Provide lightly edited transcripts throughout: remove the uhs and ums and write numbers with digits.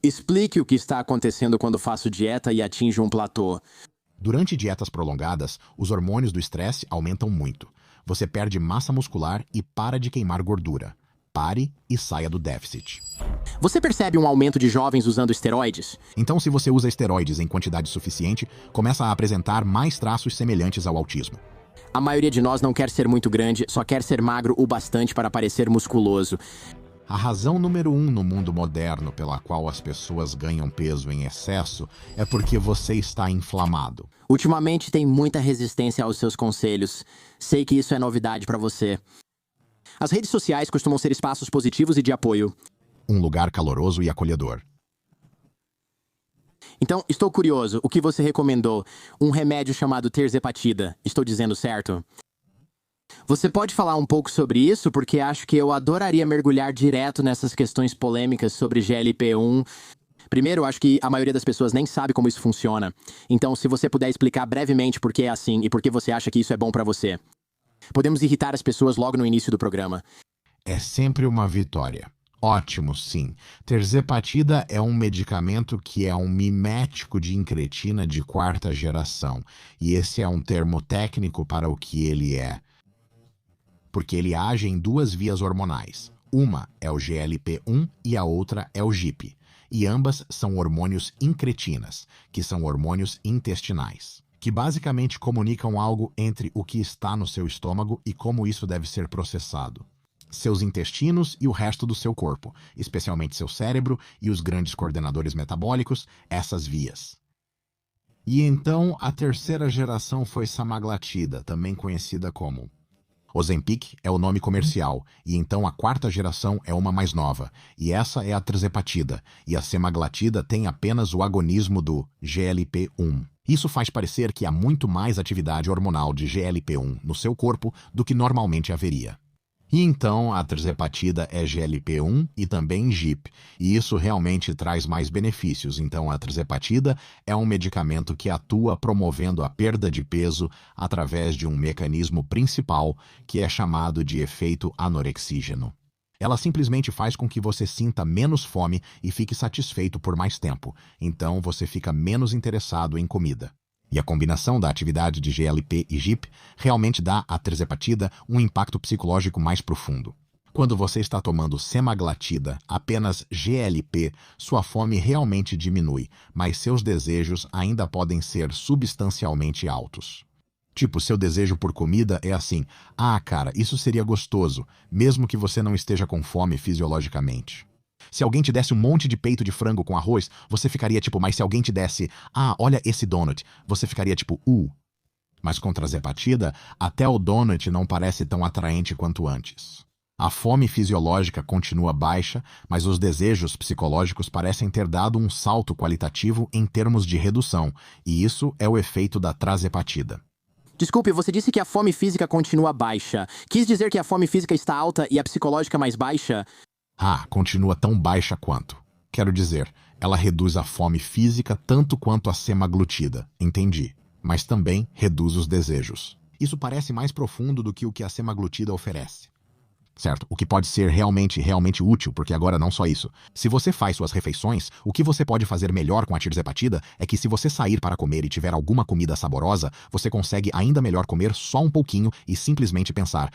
Explique o que está acontecendo quando faço dieta e atinjo um platô. Durante dietas prolongadas, os hormônios do estresse aumentam muito. Você perde massa muscular e para de queimar gordura. Pare e saia do déficit. Você percebe um aumento de jovens usando esteroides? Então, se você usa esteroides em quantidade suficiente, começa a apresentar mais traços semelhantes ao autismo. A maioria de nós não quer ser muito grande, só quer ser magro o bastante para parecer musculoso. A razão número 1 no mundo moderno pela qual as pessoas ganham peso em excesso é porque você está inflamado. Ultimamente tem muita resistência aos seus conselhos. Sei que isso é novidade para você. As redes sociais costumam ser espaços positivos e de apoio. Um lugar caloroso e acolhedor. Então, estou curioso, o que você recomendou? Um remédio chamado tirzepatida. Estou dizendo certo? Você pode falar um pouco sobre isso? Porque acho que eu adoraria mergulhar direto nessas questões polêmicas sobre GLP-1. Primeiro, acho que a maioria das pessoas nem sabe como isso funciona. Então, se você puder explicar brevemente por que é assim e por que você acha que isso é bom para você. Podemos irritar as pessoas logo no início do programa. É sempre uma vitória. Ótimo, sim. Tirzepatida é um medicamento que é um mimético de incretina de 4ª geração. E esse é um termo técnico para o que ele é. Porque ele age em 2 vias hormonais. Uma é o GLP-1 e a outra é o GIP. E ambas são hormônios incretinas, que são hormônios intestinais, que basicamente comunicam algo entre o que está no seu estômago e como isso deve ser processado. Seus intestinos e o resto do seu corpo, especialmente seu cérebro e os grandes coordenadores metabólicos, essas vias. E então a 3ª geração foi semaglutida, também conhecida como Ozempic é o nome comercial, e então a 4ª geração é uma mais nova, e essa é a tirzepatida, e a semaglutida tem apenas o agonismo do GLP-1. Isso faz parecer que há muito mais atividade hormonal de GLP-1 no seu corpo do que normalmente haveria. E então a tirzepatida é GLP-1 e também GIP, e isso realmente traz mais benefícios. Então a tirzepatida é um medicamento que atua promovendo a perda de peso através de um mecanismo principal que é chamado de efeito anorexígeno. Ela simplesmente faz com que você sinta menos fome e fique satisfeito por mais tempo, então você fica menos interessado em comida. E a combinação da atividade de GLP e GIP realmente dá à tirzepatida um impacto psicológico mais profundo. Quando você está tomando semaglutida, apenas GLP, sua fome realmente diminui, mas seus desejos ainda podem ser substancialmente altos. Tipo, seu desejo por comida é assim: ah, cara, isso seria gostoso, mesmo que você não esteja com fome fisiologicamente. Se alguém te desse um monte de peito de frango com arroz, você ficaria tipo, mas se alguém te desse, ah, olha esse donut, você ficaria tipo, Mas com tirzepatida, até o donut não parece tão atraente quanto antes. A fome fisiológica continua baixa, mas os desejos psicológicos parecem ter dado um salto qualitativo em termos de redução, e isso é o efeito da tirzepatida. Desculpe, você disse que a fome física continua baixa. Quis dizer que a fome física está alta e a psicológica mais baixa? Continua tão baixa quanto. Quero dizer, ela reduz a fome física tanto quanto a semaglutida, entendi. Mas também reduz os desejos. Isso parece mais profundo do que o que a semaglutida oferece. Certo, o que pode ser realmente útil, porque agora não só isso. Se você faz suas refeições, o que você pode fazer melhor com a tirzepatida é que se você sair para comer e tiver alguma comida saborosa, você consegue ainda melhor comer só um pouquinho e simplesmente pensar,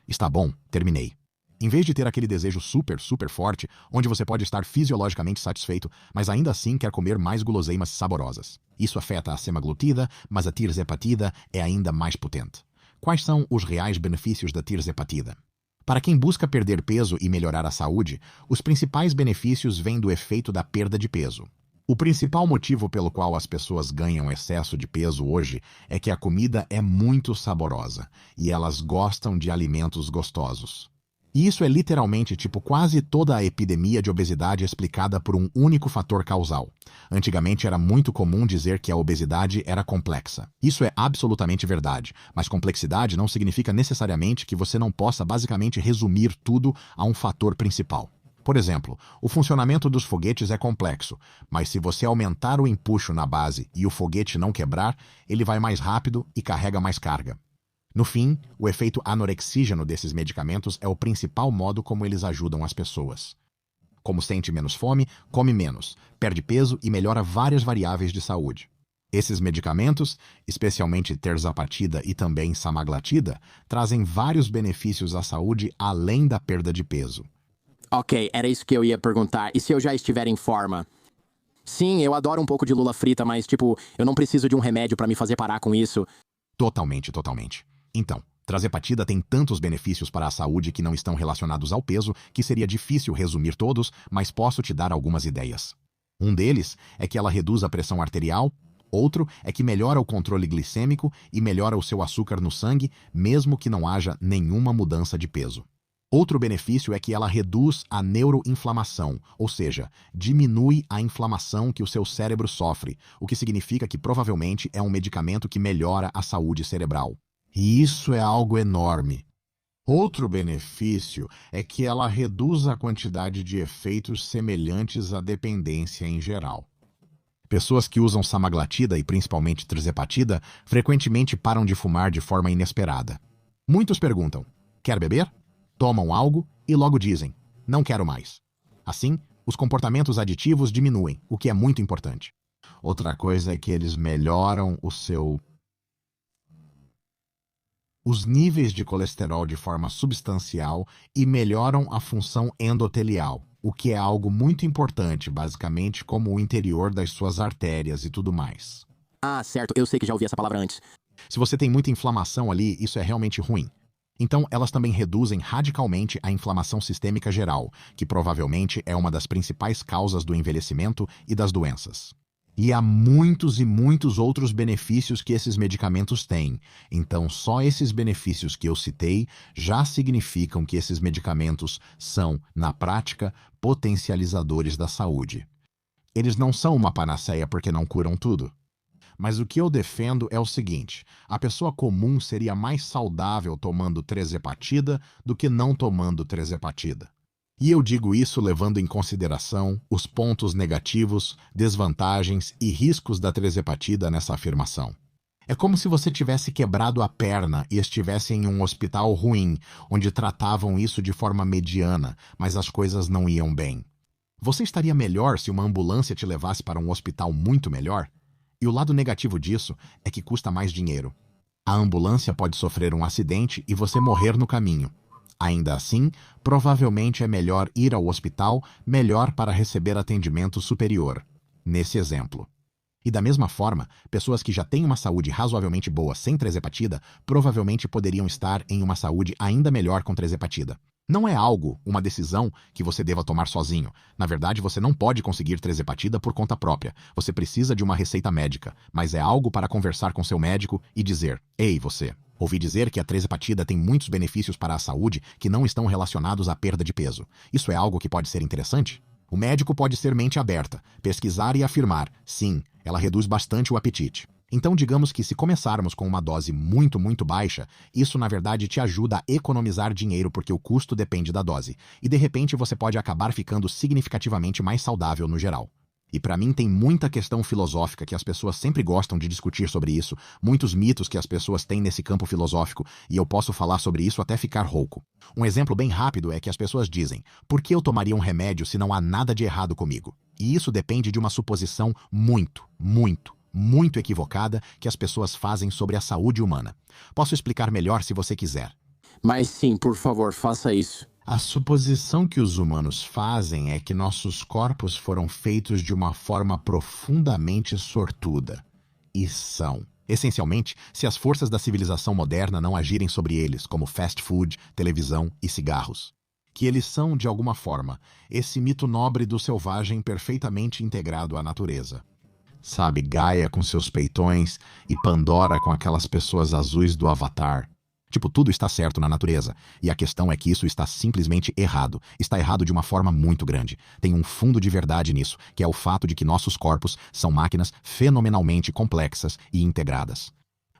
está bom, terminei. Em vez de ter aquele desejo super forte, onde você pode estar fisiologicamente satisfeito, mas ainda assim quer comer mais guloseimas saborosas. Isso afeta a semaglutida, mas a tirzepatida é ainda mais potente. Quais são os reais benefícios da tirzepatida? Para quem busca perder peso e melhorar a saúde, os principais benefícios vêm do efeito da perda de peso. O principal motivo pelo qual as pessoas ganham excesso de peso hoje é que a comida é muito saborosa, e elas gostam de alimentos gostosos. E isso é literalmente tipo quase toda a epidemia de obesidade explicada por um único fator causal. Antigamente era muito comum dizer que a obesidade era complexa. Isso é absolutamente verdade, mas complexidade não significa necessariamente que você não possa basicamente resumir tudo a um fator principal. Por exemplo, o funcionamento dos foguetes é complexo, mas se você aumentar o empuxo na base e o foguete não quebrar, ele vai mais rápido e carrega mais carga. No fim, o efeito anorexígeno desses medicamentos é o principal modo como eles ajudam as pessoas. Como sente menos fome, come menos, perde peso e melhora várias variáveis de saúde. Esses medicamentos, especialmente terzapatida e também samaglutida, trazem vários benefícios à saúde além da perda de peso. Ok, era isso que eu ia perguntar. E se eu já estiver em forma? Sim, eu adoro um pouco de lula frita, mas, tipo, eu não preciso de um remédio pra me fazer parar com isso. Totalmente, totalmente. Então, Trazepatida tem tantos benefícios para a saúde que não estão relacionados ao peso que seria difícil resumir todos, mas posso te dar algumas ideias. Um deles é que ela reduz a pressão arterial, outro é que melhora o controle glicêmico e melhora o seu açúcar no sangue, mesmo que não haja nenhuma mudança de peso. Outro benefício é que ela reduz a neuroinflamação, ou seja, diminui a inflamação que o seu cérebro sofre, o que significa que provavelmente é um medicamento que melhora a saúde cerebral. E isso é algo enorme. Outro benefício é que ela reduz a quantidade de efeitos semelhantes à dependência em geral. Pessoas que usam samaglutida e principalmente tirzepatida frequentemente param de fumar de forma inesperada. Muitos perguntam: quer beber? Tomam algo e logo dizem: não quero mais. Assim, os comportamentos aditivos diminuem, o que é muito importante. Outra coisa é que eles melhoram os níveis de colesterol de forma substancial e melhoram a função endotelial, o que é algo muito importante, basicamente como o interior das suas artérias e tudo mais. Ah, certo, eu sei que já ouvi essa palavra antes. Se você tem muita inflamação ali, isso é realmente ruim. Então, elas também reduzem radicalmente a inflamação sistêmica geral, que provavelmente é uma das principais causas do envelhecimento e das doenças. E há muitos e muitos outros benefícios que esses medicamentos têm. Então, só esses benefícios que eu citei já significam que esses medicamentos são, na prática, potencializadores da saúde. Eles não são uma panaceia porque não curam tudo. Mas o que eu defendo é o seguinte: a pessoa comum seria mais saudável tomando tirzepatida do que não tomando tirzepatida. E eu digo isso levando em consideração os pontos negativos, desvantagens e riscos da tirzepatida nessa afirmação. É como se você tivesse quebrado a perna e estivesse em um hospital ruim, onde tratavam isso de forma mediana, mas as coisas não iam bem. Você estaria melhor se uma ambulância te levasse para um hospital muito melhor? E o lado negativo disso é que custa mais dinheiro. A ambulância pode sofrer um acidente e você morrer no caminho. Ainda assim, provavelmente é melhor ir ao hospital, melhor para receber atendimento superior, nesse exemplo. E da mesma forma, pessoas que já têm uma saúde razoavelmente boa sem tirzepatida provavelmente poderiam estar em uma saúde ainda melhor com tirzepatida. Não é algo, uma decisão, que você deva tomar sozinho. Na verdade, você não pode conseguir tirzepatida por conta própria. Você precisa de uma receita médica, mas é algo para conversar com seu médico e dizer: ei, você, ouvi dizer que a tirzepatida tem muitos benefícios para a saúde que não estão relacionados à perda de peso. Isso é algo que pode ser interessante? O médico pode ser mente aberta, pesquisar e afirmar: sim, ela reduz bastante o apetite. Então, digamos que se começarmos com uma dose muito, muito baixa, isso na verdade te ajuda a economizar dinheiro porque o custo depende da dose. E de repente você pode acabar ficando significativamente mais saudável no geral. E para mim tem muita questão filosófica que as pessoas sempre gostam de discutir sobre isso, muitos mitos que as pessoas têm nesse campo filosófico, e eu posso falar sobre isso até ficar rouco. Um exemplo bem rápido é que as pessoas dizem: por que eu tomaria um remédio se não há nada de errado comigo? E isso depende de uma suposição muito equivocada que as pessoas fazem sobre a saúde humana. Posso explicar melhor se você quiser. Mas sim, por favor, faça isso. A suposição que os humanos fazem é que nossos corpos foram feitos de uma forma profundamente sortuda. E são. Essencialmente, se as forças da civilização moderna não agirem sobre eles, como fast food, televisão e cigarros. Que eles são, de alguma forma, esse mito nobre do selvagem perfeitamente integrado à natureza. Sabe, Gaia com seus peitões e Pandora com aquelas pessoas azuis do Avatar. Tipo, tudo está certo na natureza. E a questão é que isso está simplesmente errado. Está errado de uma forma muito grande. Tem um fundo de verdade nisso, que é o fato de que nossos corpos são máquinas fenomenalmente complexas e integradas.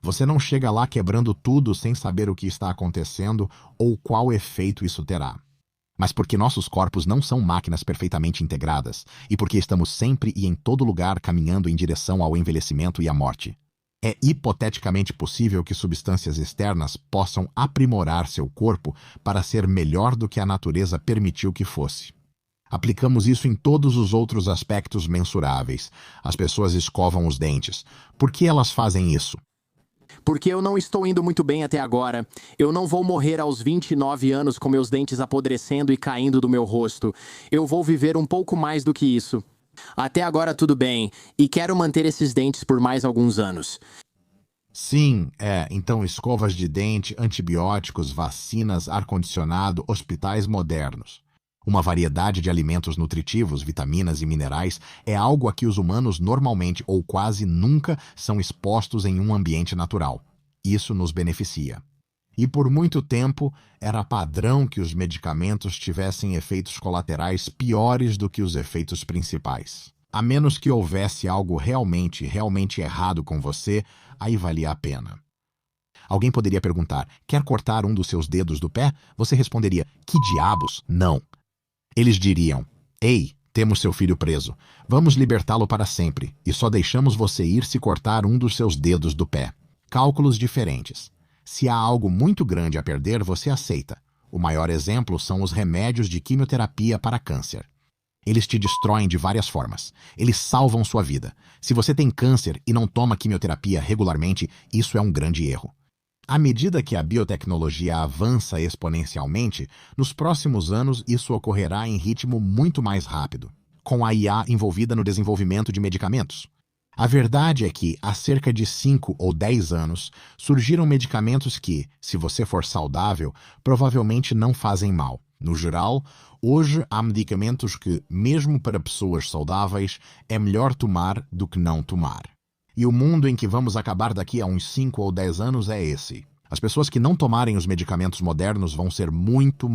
Você não chega lá quebrando tudo sem saber o que está acontecendo ou qual efeito isso terá. Mas porque nossos corpos não são máquinas perfeitamente integradas, e porque estamos sempre e em todo lugar caminhando em direção ao envelhecimento e à morte. É hipoteticamente possível que substâncias externas possam aprimorar seu corpo para ser melhor do que a natureza permitiu que fosse. Aplicamos isso em todos os outros aspectos mensuráveis. As pessoas escovam os dentes. Por que elas fazem isso? Porque eu não estou indo muito bem até agora. Eu não vou morrer aos 29 anos com meus dentes apodrecendo e caindo do meu rosto. Eu vou viver um pouco mais do que isso. Até agora tudo bem, e quero manter esses dentes por mais alguns anos. Sim, então escovas de dente, antibióticos, vacinas, ar-condicionado, hospitais modernos. Uma variedade de alimentos nutritivos, vitaminas e minerais é algo a que os humanos normalmente ou quase nunca são expostos em um ambiente natural. Isso nos beneficia. E por muito tempo era padrão que os medicamentos tivessem efeitos colaterais piores do que os efeitos principais. A menos que houvesse algo realmente errado com você, aí valia a pena. Alguém poderia perguntar: quer cortar um dos seus dedos do pé? Você responderia: que diabos? Não. Eles diriam: ei, temos seu filho preso. Vamos libertá-lo para sempre, e só deixamos você ir se cortar um dos seus dedos do pé. Cálculos diferentes. Se há algo muito grande a perder, você aceita. O maior exemplo são os remédios de quimioterapia para câncer. Eles te destroem de várias formas. Eles salvam sua vida. Se você tem câncer e não toma quimioterapia regularmente, isso é um grande erro. À medida que a biotecnologia avança exponencialmente, nos próximos anos isso ocorrerá em ritmo muito mais rápido, com a IA envolvida no desenvolvimento de medicamentos. A verdade é que, há cerca de 5 ou 10 anos, surgiram medicamentos que, se você for saudável, provavelmente não fazem mal. No geral, hoje há medicamentos que, mesmo para pessoas saudáveis, é melhor tomar do que não tomar. E o mundo em que vamos acabar daqui a uns 5 ou 10 anos é esse. As pessoas que não tomarem os medicamentos modernos vão ser muito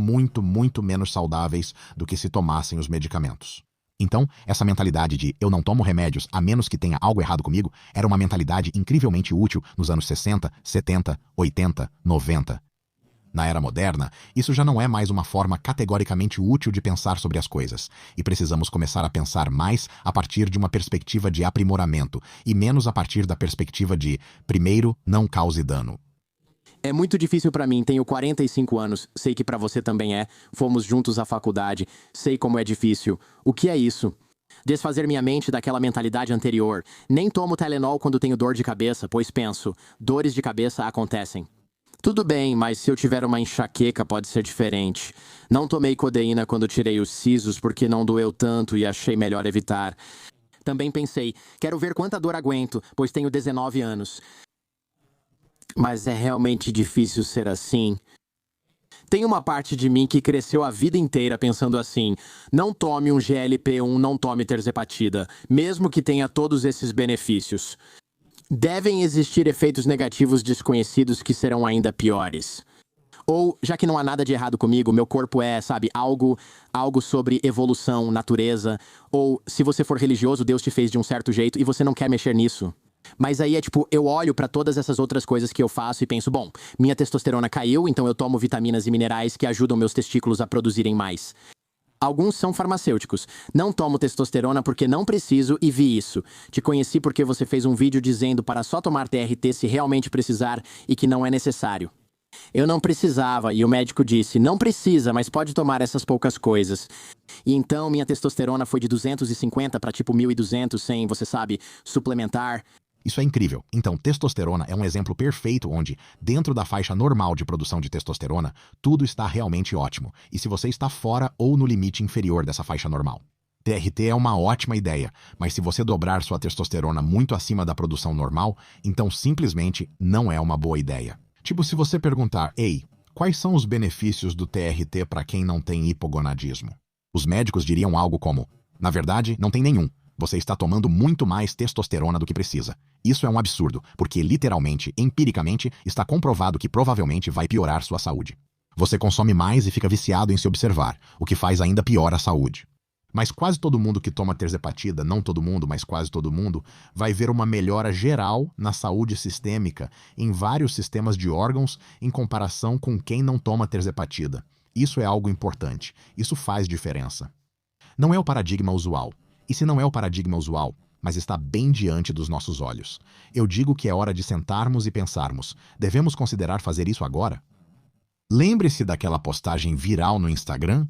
menos saudáveis do que se tomassem os medicamentos. Então, essa mentalidade de eu não tomo remédios a menos que tenha algo errado comigo era uma mentalidade incrivelmente útil nos anos 60, 70, 80, 90. Na era moderna, isso já não é mais uma forma categoricamente útil de pensar sobre as coisas, e precisamos começar a pensar mais a partir de uma perspectiva de aprimoramento, e menos a partir da perspectiva de, primeiro, não cause dano. É muito difícil pra mim, tenho 45 anos, sei que pra você também é, fomos juntos à faculdade, sei como é difícil. O que é isso? Desfazer minha mente daquela mentalidade anterior. Nem tomo Tylenol quando tenho dor de cabeça, pois penso, dores de cabeça acontecem. Tudo bem, mas se eu tiver uma enxaqueca pode ser diferente. Não tomei codeína quando tirei os sisos porque não doeu tanto e achei melhor evitar. Também pensei, quero ver quanta dor aguento, pois tenho 19 anos. Mas é realmente difícil ser assim. Tem uma parte de mim que cresceu a vida inteira pensando assim: não tome um GLP-1, não tome terzepatida, mesmo que tenha todos esses benefícios. Devem existir efeitos negativos desconhecidos que serão ainda piores. Ou, já que não há nada de errado comigo, meu corpo é, sabe, algo sobre evolução, natureza. Ou, se você for religioso, Deus te fez de um certo jeito e você não quer mexer nisso. Mas aí é tipo, eu olho pra todas essas outras coisas que eu faço e penso, bom, minha testosterona caiu, então eu tomo vitaminas e minerais que ajudam meus testículos a produzirem mais. Alguns são farmacêuticos. Não tomo testosterona porque não preciso e vi isso. Te conheci porque você fez um vídeo dizendo para só tomar TRT se realmente precisar e que não é necessário. Eu não precisava e o médico disse, não precisa, mas pode tomar essas poucas coisas. E então minha testosterona foi de 250 para tipo 1.200 sem, você sabe, suplementar. Isso é incrível. Então, testosterona é um exemplo perfeito onde, dentro da faixa normal de produção de testosterona, tudo está realmente ótimo. E se você está fora ou no limite inferior dessa faixa normal. TRT é uma ótima ideia, mas se você dobrar sua testosterona muito acima da produção normal, então simplesmente não é uma boa ideia. Tipo, se você perguntar, ei, quais são os benefícios do TRT para quem não tem hipogonadismo? Os médicos diriam algo como, na verdade, não tem nenhum. Você está tomando muito mais testosterona do que precisa. Isso é um absurdo, porque literalmente, empiricamente, está comprovado que provavelmente vai piorar sua saúde. Você consome mais e fica viciado em se observar, o que faz ainda pior a saúde. Mas quase todo mundo que toma terzepatida, não todo mundo, mas quase todo mundo, vai ver uma melhora geral na saúde sistêmica em vários sistemas de órgãos em comparação com quem não toma terzepatida. Isso é algo importante. Isso faz diferença. Não é o paradigma usual. E se não é o paradigma usual, mas está bem diante dos nossos olhos, eu digo que é hora de sentarmos e pensarmos, devemos considerar fazer isso agora? Lembre-se daquela postagem viral no Instagram?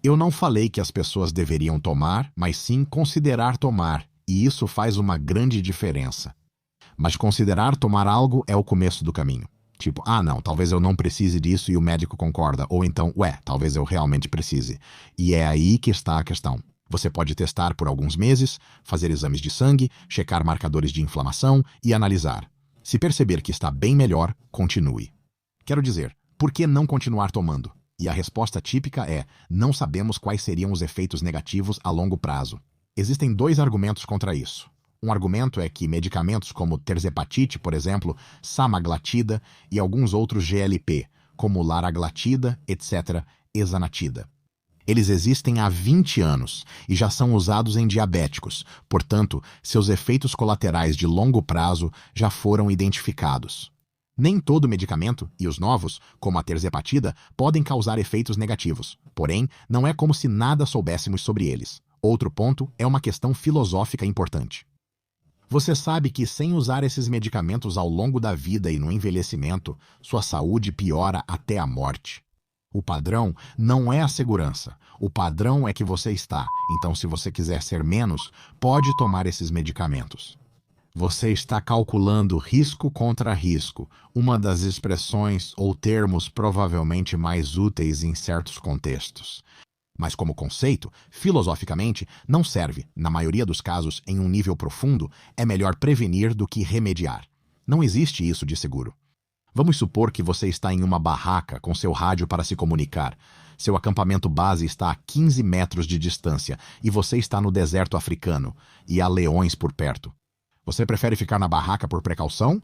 Eu não falei que as pessoas deveriam tomar, mas sim considerar tomar, e isso faz uma grande diferença. Mas considerar tomar algo é o começo do caminho. Tipo, não, talvez eu não precise disso e o médico concorda. Ou então, talvez eu realmente precise. E é aí que está a questão. Você pode testar por alguns meses, fazer exames de sangue, checar marcadores de inflamação e analisar. Se perceber que está bem melhor, continue. Quero dizer, por que não continuar tomando? E a resposta típica é: não sabemos quais seriam os efeitos negativos a longo prazo. Existem 2 argumentos contra isso. Um argumento é que medicamentos como terzepatite, por exemplo, samaglutida e alguns outros GLP, como laraglutida, etc., exanatida. Eles existem há 20 anos e já são usados em diabéticos, portanto, seus efeitos colaterais de longo prazo já foram identificados. Nem todo medicamento, e os novos, como a terzepatida, podem causar efeitos negativos, porém, não é como se nada soubéssemos sobre eles. Outro ponto é uma questão filosófica importante. Você sabe que sem usar esses medicamentos ao longo da vida e no envelhecimento, sua saúde piora até a morte. O padrão não é a segurança. O padrão é que você está. Então, se você quiser ser menos, pode tomar esses medicamentos. Você está calculando risco contra risco, uma das expressões ou termos provavelmente mais úteis em certos contextos. Mas como conceito, filosoficamente, não serve, na maioria dos casos, em um nível profundo, é melhor prevenir do que remediar. Não existe isso de seguro. Vamos supor que você está em uma barraca com seu rádio para se comunicar. Seu acampamento base está a 15 metros de distância e você está no deserto africano e há leões por perto. Você prefere ficar na barraca por precaução?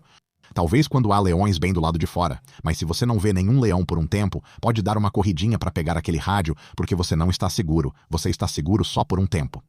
Talvez quando há leões bem do lado de fora, mas se você não vê nenhum leão por um tempo, pode dar uma corridinha para pegar aquele rádio porque você não está seguro, você está seguro só por um tempo.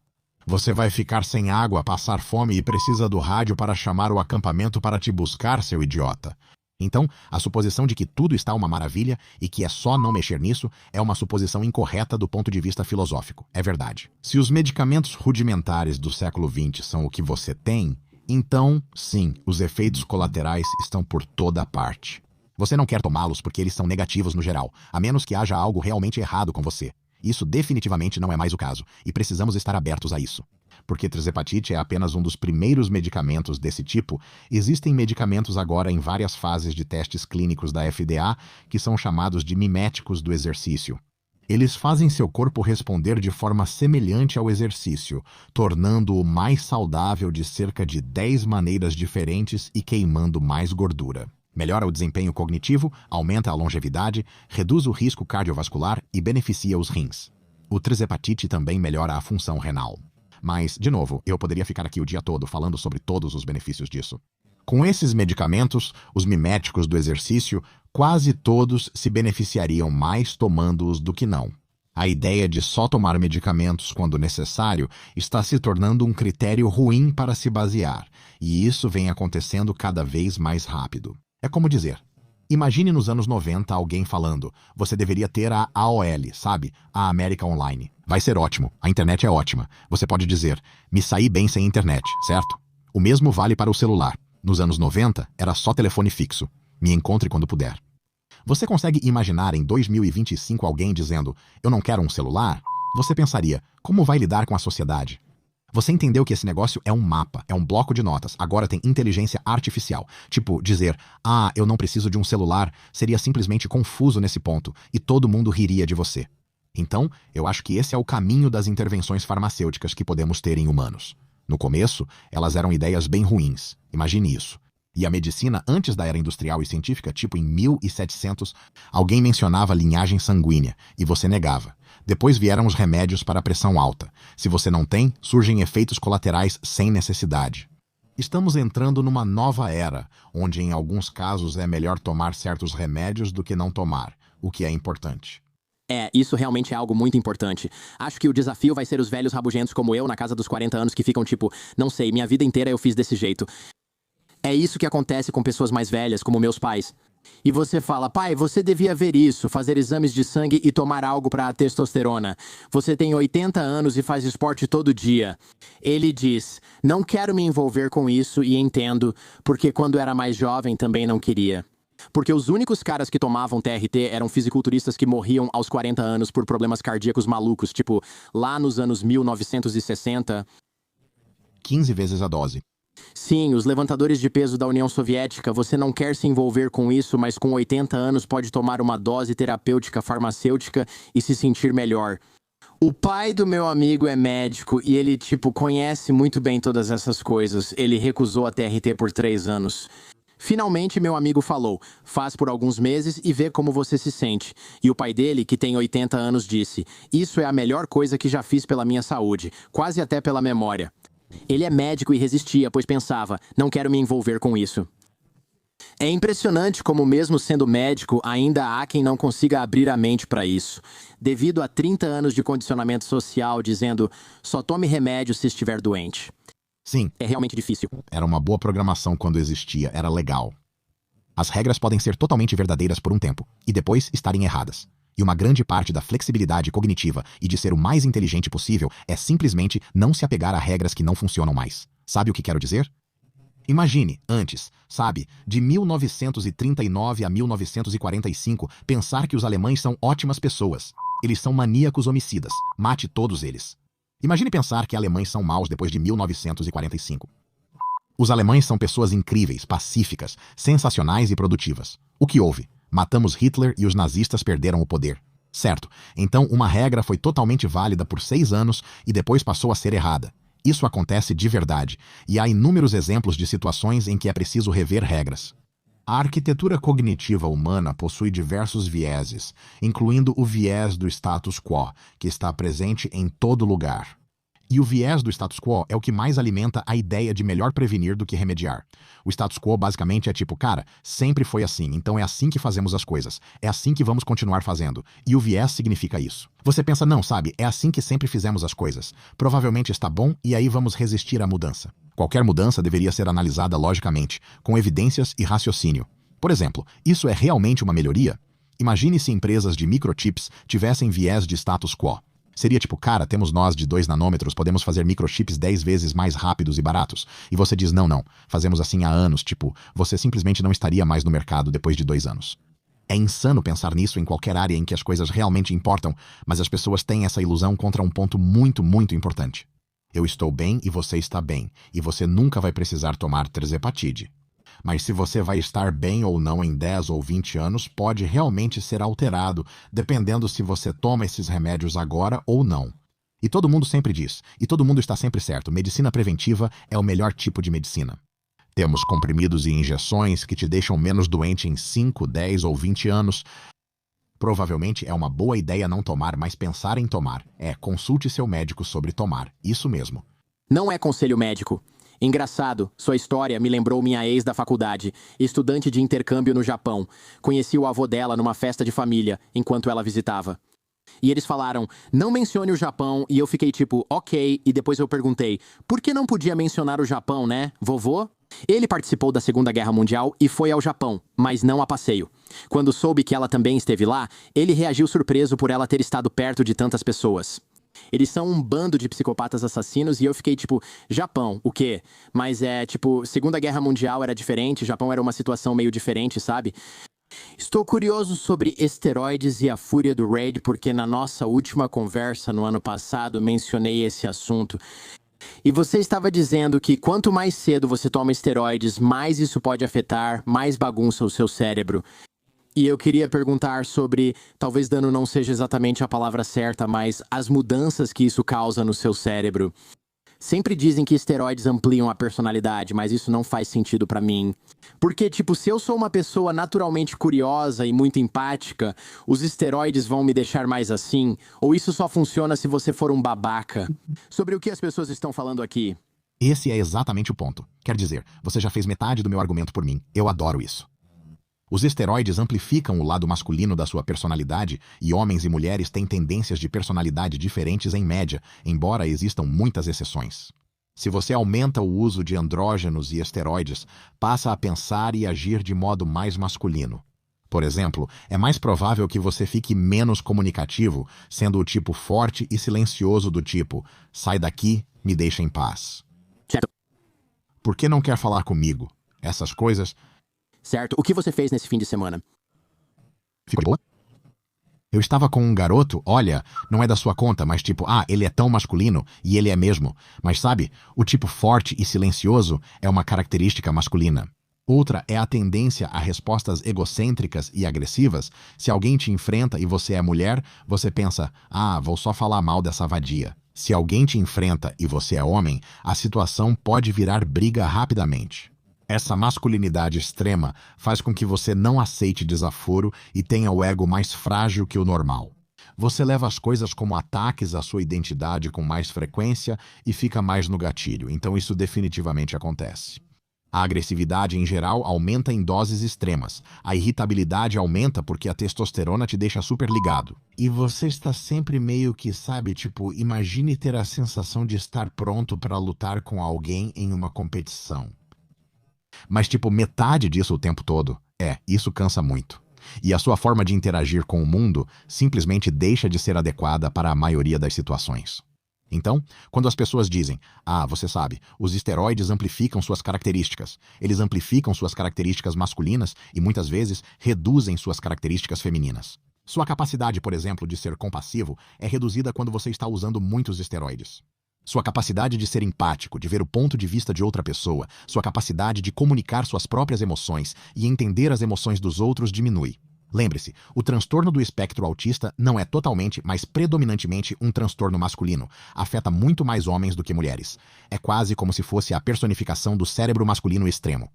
Você vai ficar sem água, passar fome e precisa do rádio para chamar o acampamento para te buscar, seu idiota. Então, a suposição de que tudo está uma maravilha e que é só não mexer nisso é uma suposição incorreta do ponto de vista filosófico. É verdade. Se os medicamentos rudimentares do século XX são o que você tem, então, sim, os efeitos colaterais estão por toda parte. Você não quer tomá-los porque eles são negativos no geral, a menos que haja algo realmente errado com você. Isso definitivamente não é mais o caso, e precisamos estar abertos a isso. Porque terzepatite é apenas um dos primeiros medicamentos desse tipo, existem medicamentos agora em várias fases de testes clínicos da FDA que são chamados de miméticos do exercício. Eles fazem seu corpo responder de forma semelhante ao exercício, tornando-o mais saudável de cerca de 10 maneiras diferentes e queimando mais gordura. Melhora o desempenho cognitivo, aumenta a longevidade, reduz o risco cardiovascular e beneficia os rins. O terzepatite também melhora a função renal. Mas, de novo, eu poderia ficar aqui o dia todo falando sobre todos os benefícios disso. Com esses medicamentos, os miméticos do exercício, quase todos se beneficiariam mais tomando-os do que não. A ideia de só tomar medicamentos quando necessário está se tornando um critério ruim para se basear, e isso vem acontecendo cada vez mais rápido. É como dizer, imagine nos anos 90 alguém falando, você deveria ter a AOL, sabe? A América Online. Vai ser ótimo, a internet é ótima. Você pode dizer, me saí bem sem internet, certo? O mesmo vale para o celular. Nos anos 90, era só telefone fixo. Me encontre quando puder. Você consegue imaginar em 2025 alguém dizendo, eu não quero um celular? Você pensaria, como vai lidar com a sociedade? Você entendeu que esse negócio é um mapa, é um bloco de notas, agora tem inteligência artificial. Tipo, dizer, eu não preciso de um celular, seria simplesmente confuso nesse ponto, e todo mundo riria de você. Então, eu acho que esse é o caminho das intervenções farmacêuticas que podemos ter em humanos. No começo, elas eram ideias bem ruins. Imagine isso. E a medicina, antes da era industrial e científica, tipo em 1700, alguém mencionava linhagem sanguínea, e você negava. Depois vieram os remédios para a pressão alta. Se você não tem, surgem efeitos colaterais sem necessidade. Estamos entrando numa nova era, onde em alguns casos é melhor tomar certos remédios do que não tomar, o que é importante. Isso realmente é algo muito importante. Acho que o desafio vai ser os velhos rabugentos como eu, na casa dos 40 anos, que ficam tipo, não sei, minha vida inteira eu fiz desse jeito. É isso que acontece com pessoas mais velhas, como meus pais. E você fala, pai, você devia ver isso, fazer exames de sangue e tomar algo para testosterona. Você tem 80 anos e faz esporte todo dia. Ele diz, não quero me envolver com isso e entendo, porque quando era mais jovem também não queria. Porque os únicos caras que tomavam TRT eram fisiculturistas que morriam aos 40 anos por problemas cardíacos malucos, tipo, lá nos anos 1960. 15 vezes a dose. Sim, os levantadores de peso da União Soviética, você não quer se envolver com isso, mas com 80 anos pode tomar uma dose terapêutica farmacêutica e se sentir melhor. O pai do meu amigo é médico e ele, conhece muito bem todas essas coisas. Ele recusou a TRT por 3 anos. Finalmente, meu amigo falou, faz por alguns meses e vê como você se sente. E o pai dele, que tem 80 anos, disse, isso é a melhor coisa que já fiz pela minha saúde, quase até pela memória. Ele é médico e resistia, pois pensava, não quero me envolver com isso. É impressionante como, mesmo sendo médico, ainda há quem não consiga abrir a mente para isso. Devido a 30 anos de condicionamento social dizendo, só tome remédio se estiver doente. Sim, É realmente difícil. era uma boa programação quando existia, era legal. As regras podem ser totalmente verdadeiras por um tempo, e depois estarem erradas. E uma grande parte da flexibilidade cognitiva e de ser o mais inteligente possível é simplesmente não se apegar a regras que não funcionam mais. Sabe o que quero dizer? Imagine, antes, de 1939 a 1945, pensar que os alemães são ótimas pessoas. Eles são maníacos homicidas. Mate todos eles. Imagine pensar que alemães são maus depois de 1945. Os alemães são pessoas incríveis, pacíficas, sensacionais e produtivas. O que houve? Matamos Hitler e os nazistas perderam o poder. Certo, então uma regra foi totalmente válida por 6 anos e depois passou a ser errada. Isso acontece de verdade, e há inúmeros exemplos de situações em que é preciso rever regras. A arquitetura cognitiva humana possui diversos vieses, incluindo o viés do status quo, que está presente em todo lugar. E o viés do status quo é o que mais alimenta a ideia de melhor prevenir do que remediar. O status quo basicamente é tipo, cara, sempre foi assim, então é assim que fazemos as coisas. É assim que vamos continuar fazendo. E o viés significa isso. Você pensa, não, é assim que sempre fizemos as coisas. Provavelmente está bom e aí vamos resistir à mudança. Qualquer mudança deveria ser analisada logicamente, com evidências e raciocínio. Por exemplo, isso é realmente uma melhoria? Imagine se empresas de microchips tivessem viés de status quo. Seria tipo, cara, temos nós de 2 nanômetros, podemos fazer microchips 10 vezes mais rápidos e baratos. E você diz, não, fazemos assim há anos, você simplesmente não estaria mais no mercado depois de 2 anos. É insano pensar nisso em qualquer área em que as coisas realmente importam, mas as pessoas têm essa ilusão contra um ponto muito, muito importante. Eu estou bem e você está bem, e você nunca vai precisar tomar tirzepatide. Mas se você vai estar bem ou não em 10 ou 20 anos pode realmente ser alterado, dependendo se você toma esses remédios agora ou não. E todo mundo sempre diz, e todo mundo está sempre certo, medicina preventiva é o melhor tipo de medicina. Temos comprimidos e injeções que te deixam menos doente em 5, 10 ou 20 anos. Provavelmente é uma boa ideia não tomar, mas pensar em tomar. Consulte seu médico sobre tomar, isso mesmo. Não é conselho médico. Engraçado, sua história me lembrou minha ex da faculdade, estudante de intercâmbio no Japão. Conheci o avô dela numa festa de família, enquanto ela visitava. E eles falaram, não mencione o Japão, e eu fiquei tipo, ok, e depois eu perguntei, por que não podia mencionar o Japão, né, vovô? Ele participou da Segunda Guerra Mundial e foi ao Japão, mas não a passeio. Quando soube que ela também esteve lá, ele reagiu surpreso por ela ter estado perto de tantas pessoas. Eles são um bando de psicopatas assassinos e eu fiquei tipo, Japão, o quê? Mas Segunda Guerra Mundial era diferente, Japão era uma situação meio diferente, sabe? Estou curioso sobre esteroides e a fúria do Raid porque na nossa última conversa no ano passado mencionei esse assunto. E você estava dizendo que quanto mais cedo você toma esteroides, mais isso pode afetar, mais bagunça o seu cérebro. E eu queria perguntar sobre, talvez dano não seja exatamente a palavra certa, mas as mudanças que isso causa no seu cérebro. Sempre dizem que esteroides ampliam a personalidade, mas isso não faz sentido pra mim. Porque, se eu sou uma pessoa naturalmente curiosa e muito empática, os esteroides vão me deixar mais assim? Ou isso só funciona se você for um babaca? Sobre o que as pessoas estão falando aqui? Esse é exatamente o ponto. Quer dizer, você já fez metade do meu argumento por mim. Eu adoro isso. Os esteroides amplificam o lado masculino da sua personalidade e homens e mulheres têm tendências de personalidade diferentes em média, embora existam muitas exceções. Se você aumenta o uso de andrógenos e esteroides, passa a pensar e agir de modo mais masculino. Por exemplo, é mais provável que você fique menos comunicativo, sendo o tipo forte e silencioso do tipo, sai daqui, me deixa em paz. Certo. Por que não quer falar comigo? Essas coisas... certo? O que você fez nesse fim de semana? Ficou de boa? Eu estava com um garoto, olha, não é da sua conta, mas tipo, ele é tão masculino, e ele é mesmo. Mas sabe, o tipo forte e silencioso é uma característica masculina. Outra é a tendência a respostas egocêntricas e agressivas. Se alguém te enfrenta e você é mulher, você pensa, vou só falar mal dessa vadia. Se alguém te enfrenta e você é homem, a situação pode virar briga rapidamente. Essa masculinidade extrema faz com que você não aceite desaforo e tenha o ego mais frágil que o normal. Você leva as coisas como ataques à sua identidade com mais frequência e fica mais no gatilho, então isso definitivamente acontece. A agressividade em geral aumenta em doses extremas. A irritabilidade aumenta porque a testosterona te deixa super ligado. E você está sempre meio que, sabe, tipo, imagine ter a sensação de estar pronto para lutar com alguém em uma competição. Mas tipo, metade disso o tempo todo, isso cansa muito. E a sua forma de interagir com o mundo simplesmente deixa de ser adequada para a maioria das situações. Então, quando as pessoas dizem, você sabe, os esteroides amplificam suas características, eles amplificam suas características masculinas e muitas vezes reduzem suas características femininas. Sua capacidade, por exemplo, de ser compassivo é reduzida quando você está usando muitos esteroides. Sua capacidade de ser empático, de ver o ponto de vista de outra pessoa, sua capacidade de comunicar suas próprias emoções e entender as emoções dos outros diminui. Lembre-se, o transtorno do espectro autista não é totalmente, mas predominantemente um transtorno masculino. Afeta muito mais homens do que mulheres. É quase como se fosse a personificação do cérebro masculino extremo.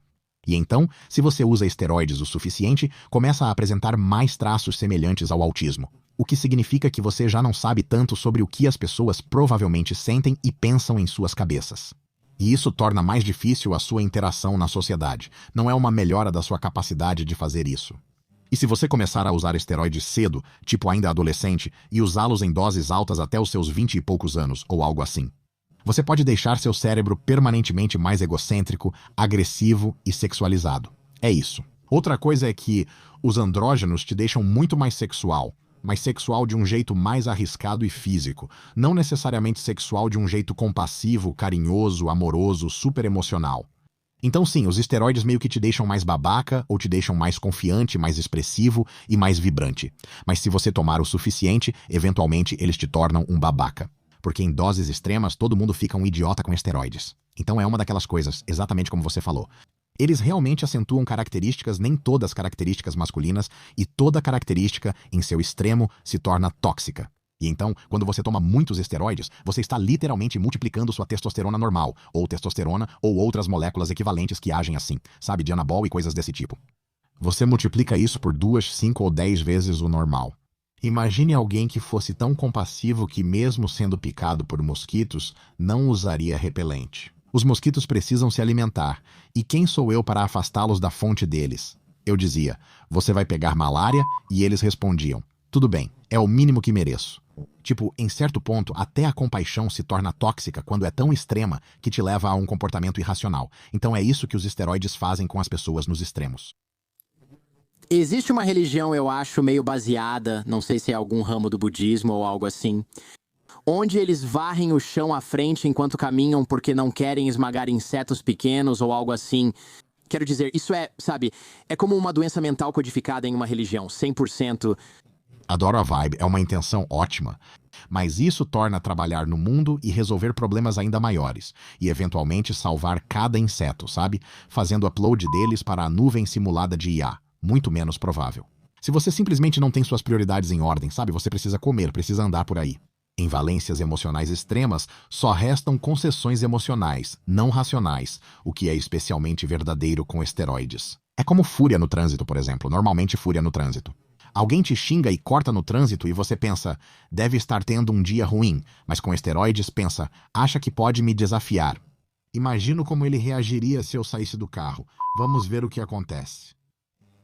E então, se você usa esteroides o suficiente, começa a apresentar mais traços semelhantes ao autismo. O que significa que você já não sabe tanto sobre o que as pessoas provavelmente sentem e pensam em suas cabeças. E isso torna mais difícil a sua interação na sociedade. Não é uma melhora da sua capacidade de fazer isso. E se você começar a usar esteroides cedo, tipo ainda adolescente, e usá-los em doses altas até os seus 20 e poucos anos, ou algo assim, você pode deixar seu cérebro permanentemente mais egocêntrico, agressivo e sexualizado. É isso. Outra coisa é que os andrógenos te deixam muito mais sexual, mas sexual de um jeito mais arriscado e físico, não necessariamente sexual de um jeito compassivo, carinhoso, amoroso, super emocional. Então sim, os esteroides meio que te deixam mais babaca ou te deixam mais confiante, mais expressivo e mais vibrante. Mas se você tomar o suficiente, eventualmente eles te tornam um babaca. Porque em doses extremas todo mundo fica um idiota com esteroides. Então é uma daquelas coisas, exatamente como você falou. Eles realmente acentuam características, nem todas características masculinas, e toda característica, em seu extremo, se torna tóxica. E então, quando você toma muitos esteroides, você está literalmente multiplicando sua testosterona normal, ou testosterona, ou outras moléculas equivalentes que agem assim, sabe, de anabol e coisas desse tipo. Você multiplica isso por 2, 5 ou 10 vezes o normal. Imagine alguém que fosse tão compassivo que, mesmo sendo picado por mosquitos, não usaria repelente. Os mosquitos precisam se alimentar, e quem sou eu para afastá-los da fonte deles? Eu dizia, você vai pegar malária? E eles respondiam, tudo bem, é o mínimo que mereço. Tipo, em certo ponto, até a compaixão se torna tóxica quando é tão extrema que te leva a um comportamento irracional. Então é isso que os esteroides fazem com as pessoas nos extremos. Existe uma religião, eu acho, meio baseada, não sei se é algum ramo do budismo ou algo assim, onde eles varrem o chão à frente enquanto caminham porque não querem esmagar insetos pequenos ou algo assim. Quero dizer, isso é como uma doença mental codificada em uma religião, 100%. Adoro a vibe, é uma intenção ótima. Mas isso torna trabalhar no mundo e resolver problemas ainda maiores. E eventualmente salvar cada inseto, sabe? Fazendo upload deles para a nuvem simulada de IA. Muito menos provável. Se você simplesmente não tem suas prioridades em ordem, sabe? Você precisa comer, precisa andar por aí. Em valências emocionais extremas, só restam concessões emocionais, não racionais, o que é especialmente verdadeiro com esteroides. É como fúria no trânsito, por exemplo. Normalmente fúria no trânsito. Alguém te xinga e corta no trânsito e você pensa, deve estar tendo um dia ruim, mas com esteroides pensa, acha que pode me desafiar. Imagino como ele reagiria se eu saísse do carro. Vamos ver o que acontece.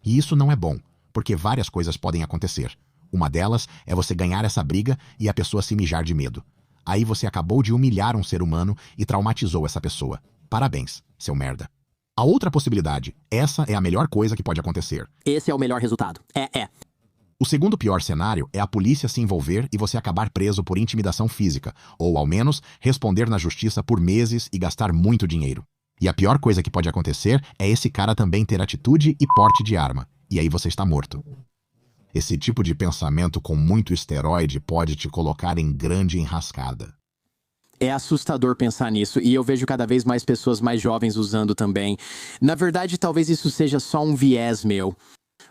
E isso não é bom, porque várias coisas podem acontecer. Uma delas é você ganhar essa briga e a pessoa se mijar de medo. Aí você acabou de humilhar um ser humano e traumatizou essa pessoa. Parabéns, seu merda. A outra possibilidade, essa é a melhor coisa que pode acontecer. Esse é o melhor resultado. O segundo pior cenário é a polícia se envolver e você acabar preso por intimidação física, ou ao menos responder na justiça por meses e gastar muito dinheiro. E a pior coisa que pode acontecer é esse cara também ter atitude e porte de arma. E aí você está morto. Esse tipo de pensamento com muito esteroide pode te colocar em grande enrascada. É assustador pensar nisso, e eu vejo cada vez mais pessoas mais jovens usando também. Na verdade, talvez isso seja só um viés meu.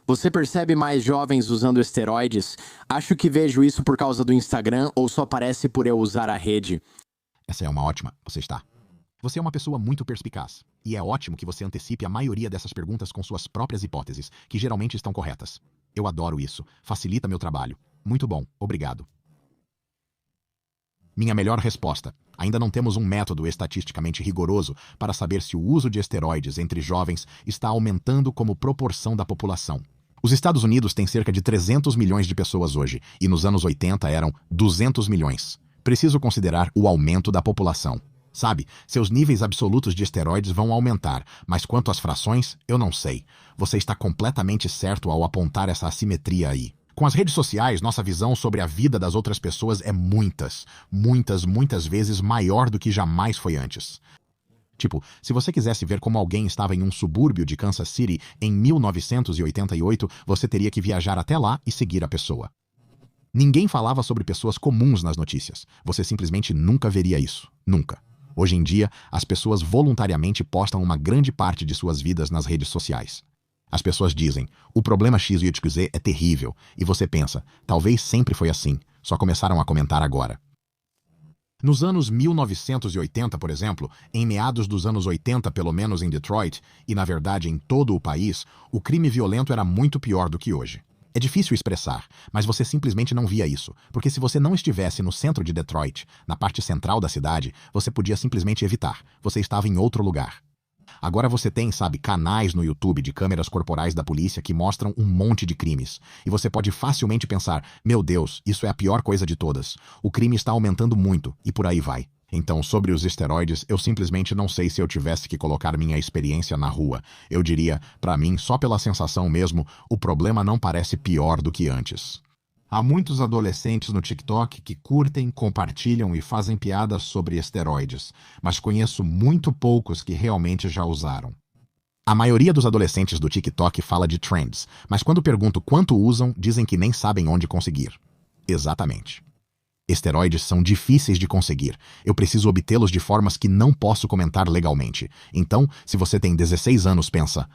Você percebe mais jovens usando esteroides? Acho que vejo isso por causa do Instagram ou só parece por eu usar a rede? Essa é uma ótima, você está. Você é uma pessoa muito perspicaz, e é ótimo que você antecipe a maioria dessas perguntas com suas próprias hipóteses, que geralmente estão corretas. Eu adoro isso, facilita meu trabalho. Muito bom, obrigado. Minha melhor resposta. Ainda não temos um método estatisticamente rigoroso para saber se o uso de esteroides entre jovens está aumentando como proporção da população. Os Estados Unidos têm cerca de 300 milhões de pessoas hoje, e nos anos 80 eram 200 milhões. Preciso considerar o aumento da população. Sabe, seus níveis absolutos de esteroides vão aumentar, mas quanto às frações, eu não sei. Você está completamente certo ao apontar essa assimetria aí. Com as redes sociais, nossa visão sobre a vida das outras pessoas é muitas vezes maior do que jamais foi antes. Tipo, se você quisesse ver como alguém estava em um subúrbio de Kansas City em 1988, você teria que viajar até lá e seguir a pessoa. Ninguém falava sobre pessoas comuns nas notícias. Você simplesmente nunca veria isso. Nunca. Hoje em dia, as pessoas voluntariamente postam uma grande parte de suas vidas nas redes sociais. As pessoas dizem, o problema X, Y, Z é terrível, e você pensa, talvez sempre foi assim, só começaram a comentar agora. Nos anos 1980, por exemplo, em meados dos anos 80, pelo menos em Detroit, e na verdade em todo o país, o crime violento era muito pior do que hoje. É difícil expressar, mas você simplesmente não via isso, porque se você não estivesse no centro de Detroit, na parte central da cidade, você podia simplesmente evitar, você estava em outro lugar. Agora você tem, sabe, canais no YouTube de câmeras corporais da polícia que mostram um monte de crimes. E você pode facilmente pensar, meu Deus, isso é a pior coisa de todas. O crime está aumentando muito, e por aí vai. Então, sobre os esteroides, eu simplesmente não sei se eu tivesse que colocar minha experiência na rua. Eu diria, pra mim, só pela sensação mesmo, o problema não parece pior do que antes. Há muitos adolescentes no TikTok que curtem, compartilham e fazem piadas sobre esteroides, mas conheço muito poucos que realmente já usaram. A maioria dos adolescentes do TikTok fala de trends, mas quando pergunto quanto usam, dizem que nem sabem onde conseguir. Exatamente. Esteroides são difíceis de conseguir. Eu preciso obtê-los de formas que não posso comentar legalmente. Então, se você tem 16 anos, pensa,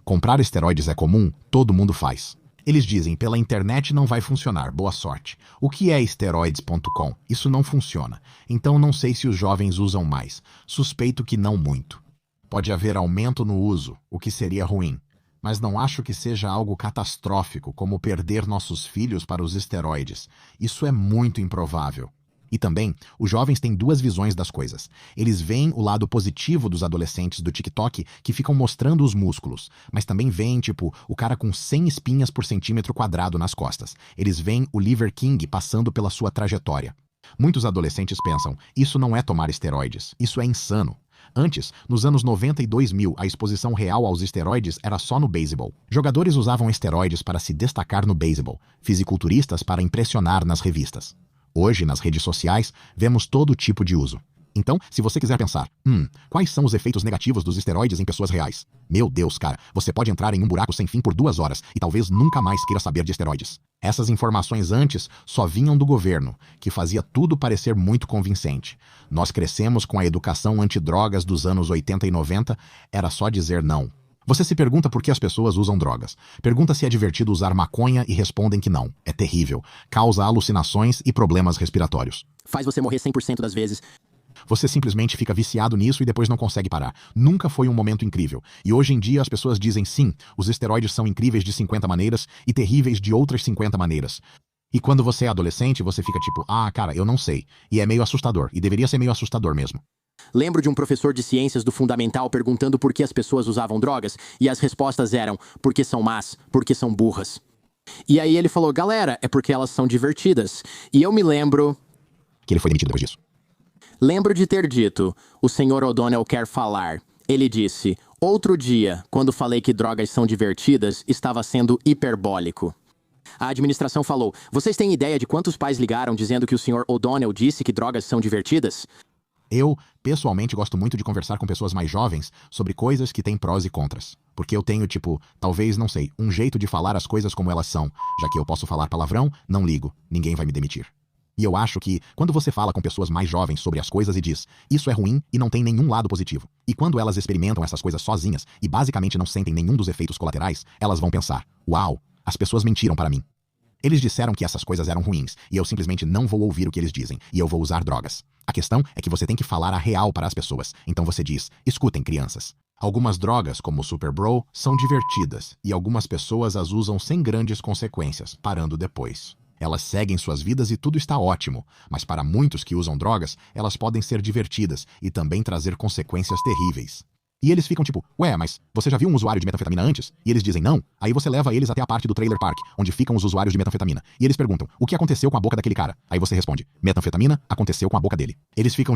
comprar esteroides é comum, todo mundo faz. Eles dizem, pela internet não vai funcionar, boa sorte. O que é esteroides.com? Isso não funciona. Então não sei se os jovens usam mais. Suspeito que não muito. Pode haver aumento no uso, o que seria ruim. Mas não acho que seja algo catastrófico, como perder nossos filhos para os esteroides. Isso é muito improvável. E também, os jovens têm duas visões das coisas. Eles veem o lado positivo dos adolescentes do TikTok que ficam mostrando os músculos, mas também veem, tipo, o cara com 100 espinhas por centímetro quadrado nas costas. Eles veem o Liver King passando pela sua trajetória. Muitos adolescentes pensam, isso não é tomar esteroides, isso é insano. Antes, nos anos 90 e 2000, a exposição real aos esteroides era só no beisebol. Jogadores usavam esteroides para se destacar no beisebol, fisiculturistas para impressionar nas revistas. Hoje, nas redes sociais, vemos todo tipo de uso. Então, se você quiser pensar, quais são os efeitos negativos dos esteroides em pessoas reais? Meu Deus, cara, você pode entrar em um buraco sem fim por 2 horas e talvez nunca mais queira saber de esteroides. Essas informações antes só vinham do governo, que fazia tudo parecer muito convincente. Nós crescemos com a educação antidrogas dos anos 80 e 90, era só dizer não. Você se pergunta por que as pessoas usam drogas. Pergunta se é divertido usar maconha e respondem que não. É terrível. Causa alucinações e problemas respiratórios. Faz você morrer 100% das vezes. Você simplesmente fica viciado nisso e depois não consegue parar. Nunca foi um momento incrível. E hoje em dia as pessoas dizem sim, os esteroides são incríveis de 50 maneiras e terríveis de outras 50 maneiras. E quando você é adolescente, você fica tipo, cara, eu não sei. E é meio assustador. E deveria ser meio assustador mesmo. Lembro de um professor de ciências do fundamental perguntando por que as pessoas usavam drogas, e as respostas eram, porque são más, porque são burras. E aí ele falou, galera, é porque elas são divertidas. E eu me lembro... Que ele foi demitido depois disso. Lembro de ter dito, o Sr. O'Donnell quer falar. Ele disse, outro dia, quando falei que drogas são divertidas, estava sendo hiperbólico. A administração falou, vocês têm ideia de quantos pais ligaram dizendo que o Sr. O'Donnell disse que drogas são divertidas? Eu, pessoalmente, gosto muito de conversar com pessoas mais jovens sobre coisas que têm prós e contras. Porque eu tenho, talvez, não sei, um jeito de falar as coisas como elas são. Já que eu posso falar palavrão, não ligo, ninguém vai me demitir. E eu acho que, quando você fala com pessoas mais jovens sobre as coisas e diz, isso é ruim e não tem nenhum lado positivo. E quando elas experimentam essas coisas sozinhas e basicamente não sentem nenhum dos efeitos colaterais, elas vão pensar, uau, as pessoas mentiram para mim. Eles disseram que essas coisas eram ruins, e eu simplesmente não vou ouvir o que eles dizem, e eu vou usar drogas. A questão é que você tem que falar a real para as pessoas, então você diz, escutem crianças. Algumas drogas, como o Super Bro, são divertidas, e algumas pessoas as usam sem grandes consequências, parando depois. Elas seguem suas vidas e tudo está ótimo, mas para muitos que usam drogas, elas podem ser divertidas e também trazer consequências terríveis. E eles ficam ué, mas você já viu um usuário de metanfetamina antes? E eles dizem não. Aí você leva eles até a parte do trailer park, onde ficam os usuários de metanfetamina. E eles perguntam, o que aconteceu com a boca daquele cara? Aí você responde, metanfetamina aconteceu com a boca dele. Eles ficam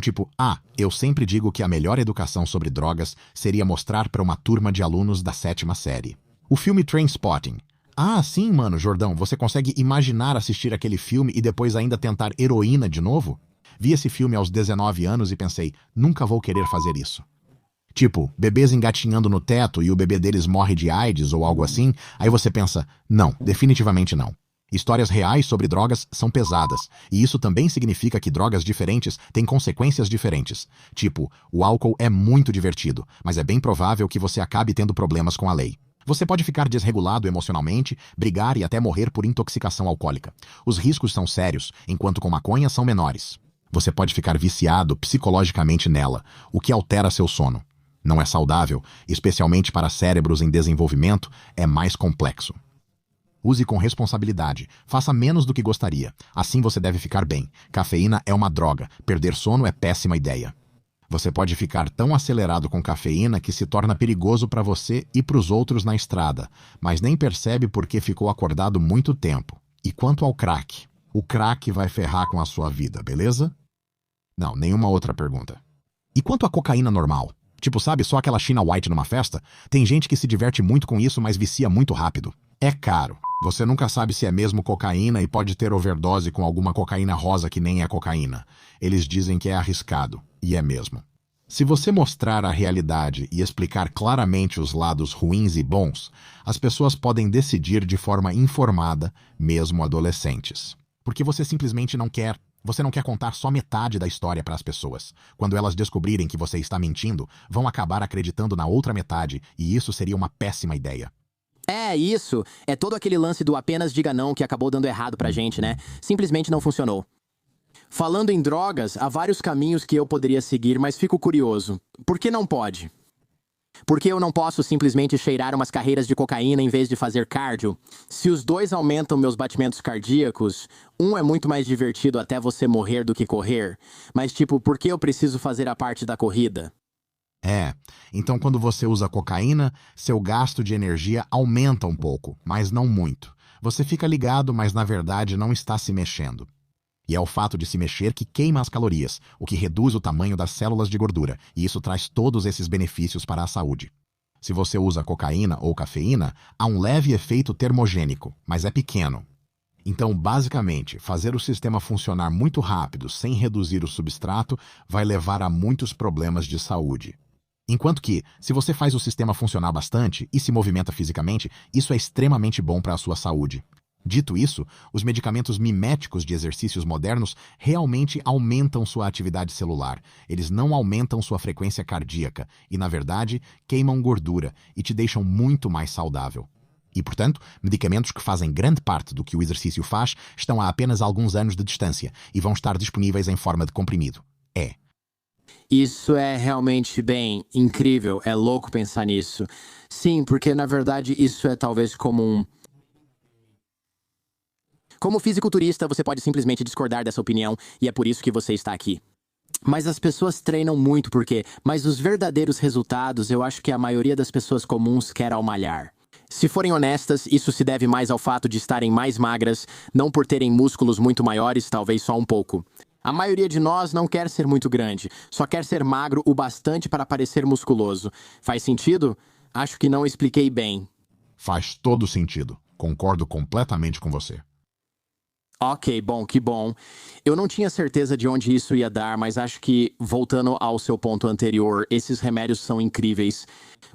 eu sempre digo que a melhor educação sobre drogas seria mostrar para uma turma de alunos da 7ª série. O filme Trainspotting. Ah, sim, mano, Jordão, você consegue imaginar assistir aquele filme e depois ainda tentar heroína de novo? Vi esse filme aos 19 anos e pensei, nunca vou querer fazer isso. Bebês engatinhando no teto e o bebê deles morre de AIDS ou algo assim, aí você pensa, não, definitivamente não. Histórias reais sobre drogas são pesadas, e isso também significa que drogas diferentes têm consequências diferentes. O álcool é muito divertido, mas é bem provável que você acabe tendo problemas com a lei. Você pode ficar desregulado emocionalmente, brigar e até morrer por intoxicação alcoólica. Os riscos são sérios, enquanto com maconha são menores. Você pode ficar viciado psicologicamente nela, o que altera seu sono. Não é saudável, especialmente para cérebros em desenvolvimento, é mais complexo. Use com responsabilidade, faça menos do que gostaria, assim você deve ficar bem. Cafeína é uma droga, perder sono é péssima ideia. Você pode ficar tão acelerado com cafeína que se torna perigoso para você e para os outros na estrada, mas nem percebe porque ficou acordado muito tempo. E quanto ao crack? O crack vai ferrar com a sua vida, beleza? Não, nenhuma outra pergunta. E quanto à cocaína normal? Sabe, só aquela China White numa festa? Tem gente que se diverte muito com isso, mas vicia muito rápido. É caro. Você nunca sabe se é mesmo cocaína e pode ter overdose com alguma cocaína rosa que nem é cocaína. Eles dizem que é arriscado, e é mesmo. Se você mostrar a realidade e explicar claramente os lados ruins e bons, as pessoas podem decidir de forma informada, mesmo adolescentes. Porque você simplesmente não quer. Você não quer contar só metade da história para as pessoas. Quando elas descobrirem que você está mentindo, vão acabar acreditando na outra metade, e isso seria uma péssima ideia. É isso. É todo aquele lance do apenas diga não que acabou dando errado pra gente, né? Simplesmente não funcionou. Falando em drogas, há vários caminhos que eu poderia seguir, mas fico curioso. Por que não pode? Por que eu não posso simplesmente cheirar umas carreiras de cocaína em vez de fazer cardio? Se os dois aumentam meus batimentos cardíacos, um é muito mais divertido até você morrer do que correr. Mas por que eu preciso fazer a parte da corrida? Então quando você usa cocaína, seu gasto de energia aumenta um pouco, mas não muito. Você fica ligado, mas na verdade não está se mexendo. E é o fato de se mexer que queima as calorias, o que reduz o tamanho das células de gordura, e isso traz todos esses benefícios para a saúde. Se você usa cocaína ou cafeína, há um leve efeito termogênico, mas é pequeno. Então, basicamente, fazer o sistema funcionar muito rápido sem reduzir o substrato vai levar a muitos problemas de saúde. Enquanto que, se você faz o sistema funcionar bastante e se movimenta fisicamente, isso é extremamente bom para a sua saúde. Dito isso, os medicamentos miméticos de exercícios modernos realmente aumentam sua atividade celular. Eles não aumentam sua frequência cardíaca e, na verdade, queimam gordura e te deixam muito mais saudável. E, portanto, medicamentos que fazem grande parte do que o exercício faz estão a apenas alguns anos de distância e vão estar disponíveis em forma de comprimido. Isso é realmente bem incrível, é louco pensar nisso. Sim, porque na verdade isso é talvez como Como fisiculturista, você pode simplesmente discordar dessa opinião e é por isso que você está aqui. Mas as pessoas treinam muito mas os verdadeiros resultados eu acho que a maioria das pessoas comuns quer ao malhar. Se forem honestas, isso se deve mais ao fato de estarem mais magras, não por terem músculos muito maiores, talvez só um pouco. A maioria de nós não quer ser muito grande, só quer ser magro o bastante para parecer musculoso. Faz sentido? Acho que não expliquei bem. Faz todo sentido. Concordo completamente com você. Ok, bom, que bom. Eu não tinha certeza de onde isso ia dar, mas acho que, voltando ao seu ponto anterior, esses remédios são incríveis.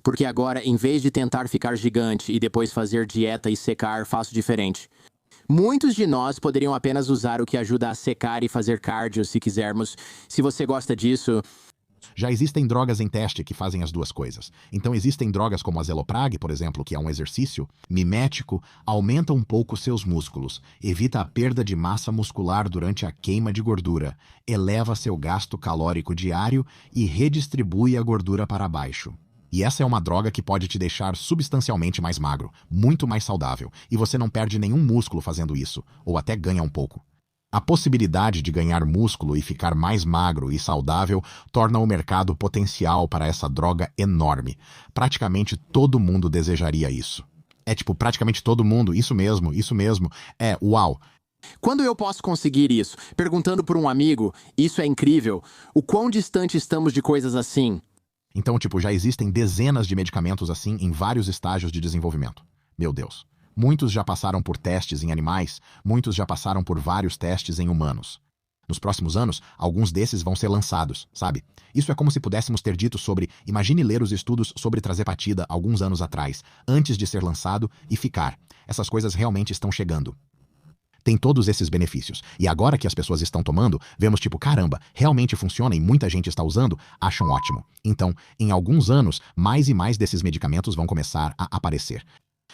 Porque agora, em vez de tentar ficar gigante e depois fazer dieta e secar, faço diferente. Muitos de nós poderiam apenas usar o que ajuda a secar e fazer cardio se quisermos. Se você gosta disso, Já existem drogas em teste que fazem as duas coisas. Então existem drogas como a Zeloprag, por exemplo, que é um exercício mimético, aumenta um pouco seus músculos, evita a perda de massa muscular durante a queima de gordura, eleva seu gasto calórico diário e redistribui a gordura para baixo. E essa é uma droga que pode te deixar substancialmente mais magro, muito mais saudável, e você não perde nenhum músculo fazendo isso, ou até ganha um pouco. A possibilidade de ganhar músculo e ficar mais magro e saudável torna o mercado potencial para essa droga enorme. Praticamente todo mundo desejaria isso. É tipo, praticamente todo mundo, isso mesmo, isso mesmo. É, uau. quando eu posso conseguir isso? Perguntando por um amigo, isso é incrível. O quão distante estamos de coisas assim? Então, tipo, já existem dezenas de medicamentos assim em vários estágios de desenvolvimento. Meu Deus. Muitos já passaram por testes em animais, muitos já passaram por vários testes em humanos. Nos próximos anos, alguns desses vão ser lançados, sabe? Isso é como se pudéssemos ter dito sobre, imagine ler os estudos sobre trazepatida alguns anos atrás, antes de ser lançado e ficar. Essas coisas realmente estão chegando. Tem todos esses benefícios. E agora que as pessoas estão tomando, vemos tipo, caramba, realmente funciona e muita gente está usando, acham ótimo. Então, em alguns anos, mais e mais desses medicamentos vão começar a aparecer.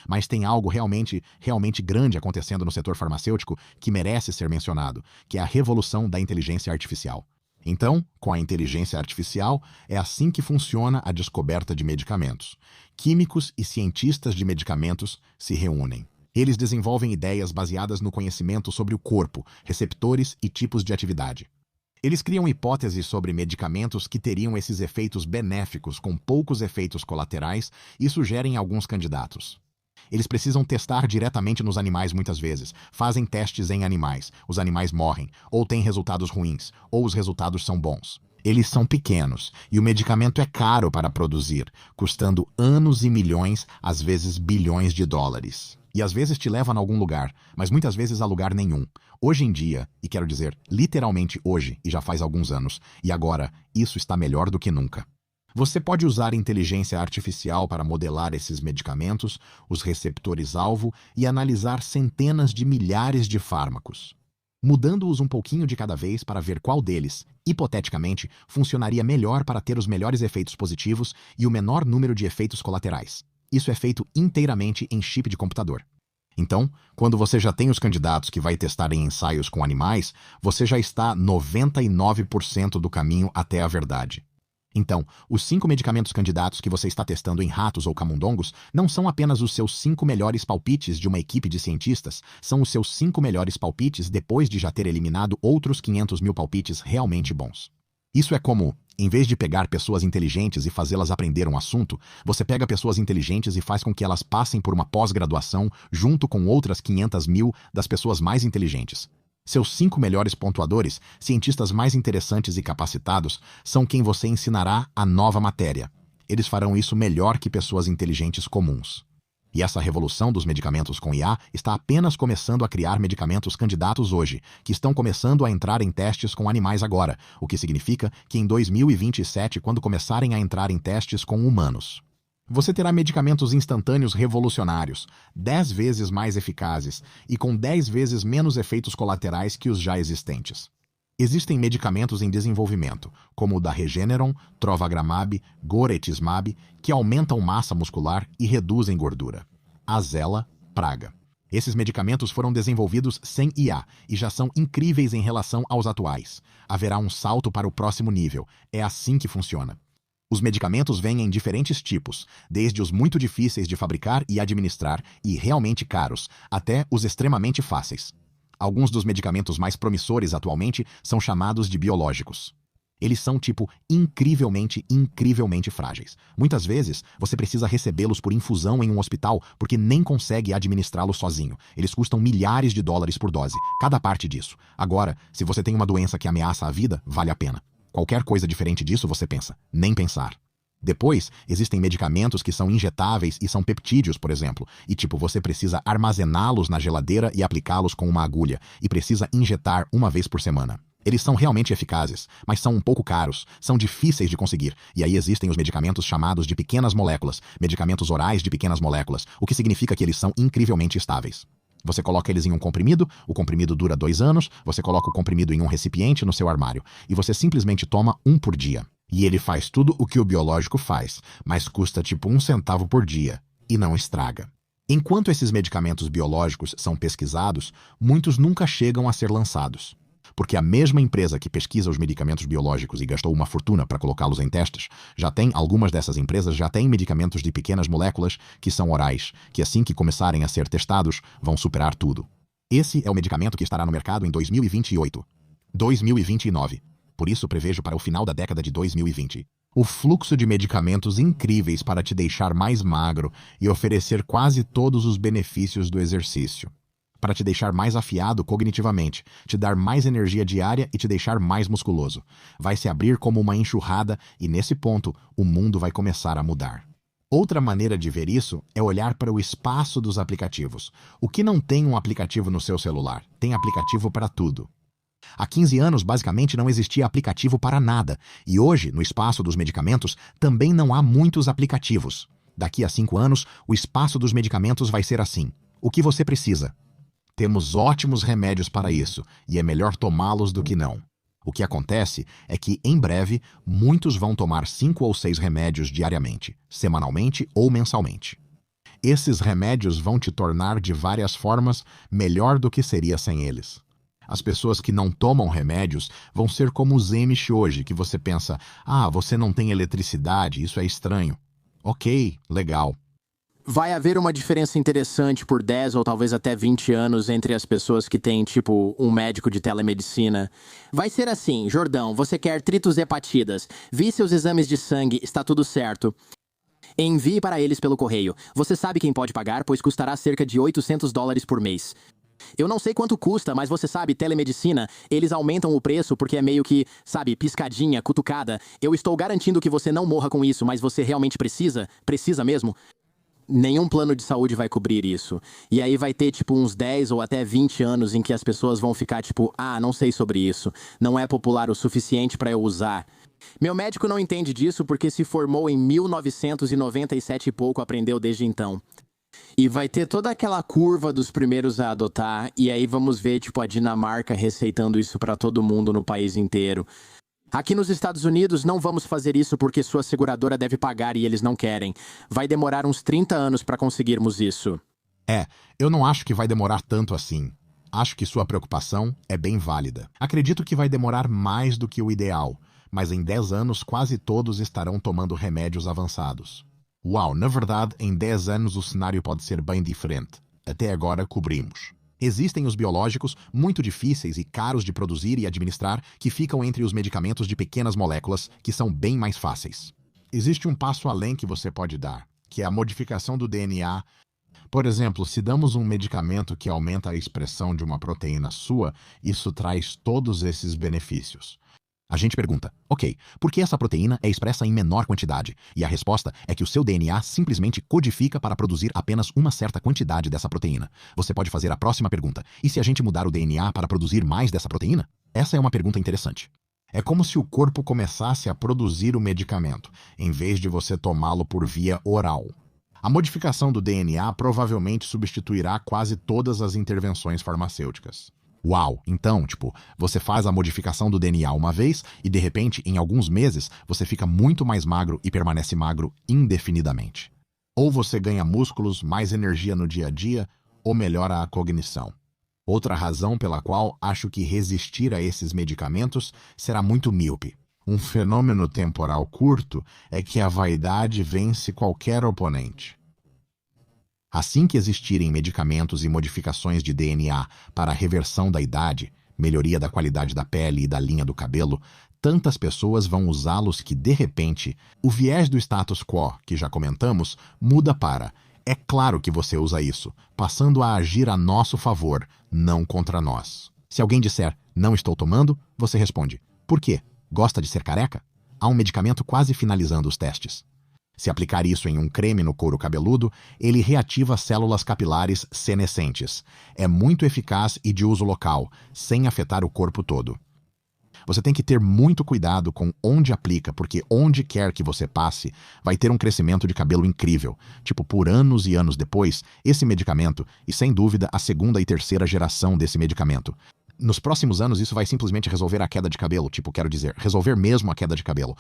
Mas tem algo realmente grande acontecendo no setor farmacêutico que merece ser mencionado, que é a revolução da inteligência artificial. Então, com a inteligência artificial, é assim que funciona a descoberta de medicamentos. Químicos e cientistas de medicamentos se reúnem. Eles desenvolvem ideias baseadas no conhecimento sobre o corpo, receptores e tipos de atividade. Eles criam hipóteses sobre medicamentos que teriam esses efeitos benéficos com poucos efeitos colaterais e sugerem alguns candidatos. Eles precisam testar diretamente nos animais muitas vezes, fazem testes em animais, os animais morrem, ou têm resultados ruins, ou os resultados são bons. Eles são pequenos, e o medicamento é caro para produzir, custando anos e milhões, às vezes bilhões de dólares. E às vezes te levam a algum lugar, mas muitas vezes a lugar nenhum. Hoje em dia, e quero dizer, literalmente hoje, e já faz alguns anos, e agora, isso está melhor do que nunca. Você pode usar inteligência artificial para modelar esses medicamentos, os receptores-alvo e analisar centenas de milhares de fármacos, mudando-os um pouquinho de cada vez para ver qual deles, hipoteticamente, funcionaria melhor para ter os melhores efeitos positivos e o menor número de efeitos colaterais. Isso é feito inteiramente em chip de computador. Então, quando você já tem os candidatos que vai testar em ensaios com animais, você já está 99% do caminho até a verdade. Então, os 5 medicamentos candidatos que você está testando em ratos ou camundongos não são apenas os seus 5 melhores palpites de uma equipe de cientistas, são os seus 5 melhores palpites depois de já ter eliminado outros 500 mil palpites realmente bons. Isso é como, em vez de pegar pessoas inteligentes e fazê-las aprender um assunto, você pega pessoas inteligentes e faz com que elas passem por uma pós-graduação junto com outras 500 mil das pessoas mais inteligentes. Seus 5 melhores pontuadores, cientistas mais interessantes e capacitados, são quem você ensinará a nova matéria. Eles farão isso melhor que pessoas inteligentes comuns. E essa revolução dos medicamentos com IA está apenas começando a criar medicamentos candidatos hoje, que estão começando a entrar em testes com animais agora, o que significa que em 2027, quando começarem a entrar em testes com humanos, você terá medicamentos instantâneos revolucionários, 10 vezes mais eficazes e com 10 vezes menos efeitos colaterais que os já existentes. Existem medicamentos em desenvolvimento, como o da Regeneron, Trovagramab, Goretismab, que aumentam massa muscular e reduzem gordura. Azela, Praga. Esses medicamentos foram desenvolvidos sem IA e já são incríveis em relação aos atuais. Haverá um salto para o próximo nível. É assim que funciona. Os medicamentos vêm em diferentes tipos, desde os muito difíceis de fabricar e administrar e realmente caros, até os extremamente fáceis. Alguns dos medicamentos mais promissores atualmente são chamados de biológicos. Eles são, tipo, incrivelmente frágeis. Muitas vezes, você precisa recebê-los por infusão em um hospital porque nem consegue administrá-los sozinho. Eles custam milhares de dólares por dose, cada parte disso. Agora, se você tem uma doença que ameaça a vida, vale a pena. Qualquer coisa diferente disso, você pensa. Nem pensar. Depois, existem medicamentos que são injetáveis e são peptídeos, por exemplo, e você precisa armazená-los na geladeira e aplicá-los com uma agulha, e precisa injetar uma vez por semana. Eles são realmente eficazes, mas são um pouco caros, são difíceis de conseguir. E aí existem os medicamentos chamados de pequenas moléculas, medicamentos orais de pequenas moléculas, o que significa que eles são incrivelmente estáveis. Você coloca eles em um comprimido, o comprimido dura 2 anos, você coloca o comprimido em um recipiente no seu armário, e você simplesmente toma um por dia. E ele faz tudo o que o biológico faz, mas custa 1 centavo por dia, e não estraga. Enquanto esses medicamentos biológicos são pesquisados, muitos nunca chegam a ser lançados. Porque a mesma empresa que pesquisa os medicamentos biológicos e gastou uma fortuna para colocá-los em testes, algumas dessas empresas já têm medicamentos de pequenas moléculas que são orais, que assim que começarem a ser testados, vão superar tudo. Esse é o medicamento que estará no mercado em 2028. 2029. Por isso prevejo para o final da década de 2020. O fluxo de medicamentos incríveis para te deixar mais magro e oferecer quase todos os benefícios do exercício. Para te deixar mais afiado cognitivamente, te dar mais energia diária e te deixar mais musculoso. Vai se abrir como uma enxurrada e, nesse ponto, o mundo vai começar a mudar. Outra maneira de ver isso é olhar para o espaço dos aplicativos. O que não tem um aplicativo no seu celular? Tem aplicativo para tudo. Há 15 anos, basicamente, não existia aplicativo para nada. E hoje, no espaço dos medicamentos, também não há muitos aplicativos. Daqui a 5 anos, o espaço dos medicamentos vai ser assim. O que você precisa? Temos ótimos remédios para isso, e é melhor tomá-los do que não. O que acontece é que, em breve, muitos vão tomar 5 ou 6 remédios diariamente, semanalmente ou mensalmente. Esses remédios vão te tornar, de várias formas, melhor do que seria sem eles. As pessoas que não tomam remédios vão ser como os Amish hoje, que você pensa, você não tem eletricidade, isso é estranho. Ok, legal. Vai haver uma diferença interessante por 10 ou talvez até 20 anos entre as pessoas que têm, um médico de telemedicina. Vai ser assim, Jordão, você quer tritoshepatidas, vi seus exames de sangue, está tudo certo. Envie para eles pelo correio. Você sabe quem pode pagar, pois custará cerca de $800 por mês. Eu não sei quanto custa, mas você sabe, telemedicina, eles aumentam o preço porque é meio que, piscadinha, cutucada. Eu estou garantindo que você não morra com isso, mas você realmente precisa? Precisa mesmo? Nenhum plano de saúde vai cobrir isso. E aí vai ter, uns 10 ou até 20 anos em que as pessoas vão ficar, não sei sobre isso. Não é popular o suficiente para eu usar. Meu médico não entende disso porque se formou em 1997 e pouco, aprendeu desde então. E vai ter toda aquela curva dos primeiros a adotar, e aí vamos ver, a Dinamarca receitando isso para todo mundo no país inteiro. Aqui nos Estados Unidos não vamos fazer isso porque sua seguradora deve pagar e eles não querem. Vai demorar uns 30 anos para conseguirmos isso. Eu não acho que vai demorar tanto assim. Acho que sua preocupação é bem válida. Acredito que vai demorar mais do que o ideal, mas em 10 anos quase todos estarão tomando remédios avançados. Uau, na verdade, em 10 anos o cenário pode ser bem diferente. Até agora cobrimos. Existem os biológicos, muito difíceis e caros de produzir e administrar, que ficam entre os medicamentos de pequenas moléculas, que são bem mais fáceis. Existe um passo além que você pode dar, que é a modificação do DNA. Por exemplo, se damos um medicamento que aumenta a expressão de uma proteína sua, isso traz todos esses benefícios. A gente pergunta, ok, por que essa proteína é expressa em menor quantidade? E a resposta é que o seu DNA simplesmente codifica para produzir apenas uma certa quantidade dessa proteína. Você pode fazer a próxima pergunta, e se a gente mudar o DNA para produzir mais dessa proteína? Essa é uma pergunta interessante. É como se o corpo começasse a produzir o medicamento, em vez de você tomá-lo por via oral. A modificação do DNA provavelmente substituirá quase todas as intervenções farmacêuticas. Uau, então, você faz a modificação do DNA uma vez e, de repente, em alguns meses, você fica muito mais magro e permanece magro indefinidamente. Ou você ganha músculos, mais energia no dia a dia, ou melhora a cognição. Outra razão pela qual acho que resistir a esses medicamentos será muito míope. Um fenômeno temporal curto é que a vaidade vence qualquer oponente. Assim que existirem medicamentos e modificações de DNA para a reversão da idade, melhoria da qualidade da pele e da linha do cabelo, tantas pessoas vão usá-los que, de repente, o viés do status quo, que já comentamos, muda para "é claro que você usa isso", passando a agir a nosso favor, não contra nós. Se alguém disser "não estou tomando", você responde "por quê? Gosta de ser careca?" Há um medicamento quase finalizando os testes. Se aplicar isso em um creme no couro cabeludo, ele reativa células capilares senescentes. É muito eficaz e de uso local, sem afetar o corpo todo. Você tem que ter muito cuidado com onde aplica, porque onde quer que você passe, vai ter um crescimento de cabelo incrível. Tipo, por anos e anos depois, esse medicamento, e sem dúvida a segunda e terceira geração desse medicamento. Nos próximos anos, isso vai simplesmente resolver a queda de cabelo, quero dizer, resolver mesmo a queda de cabelo.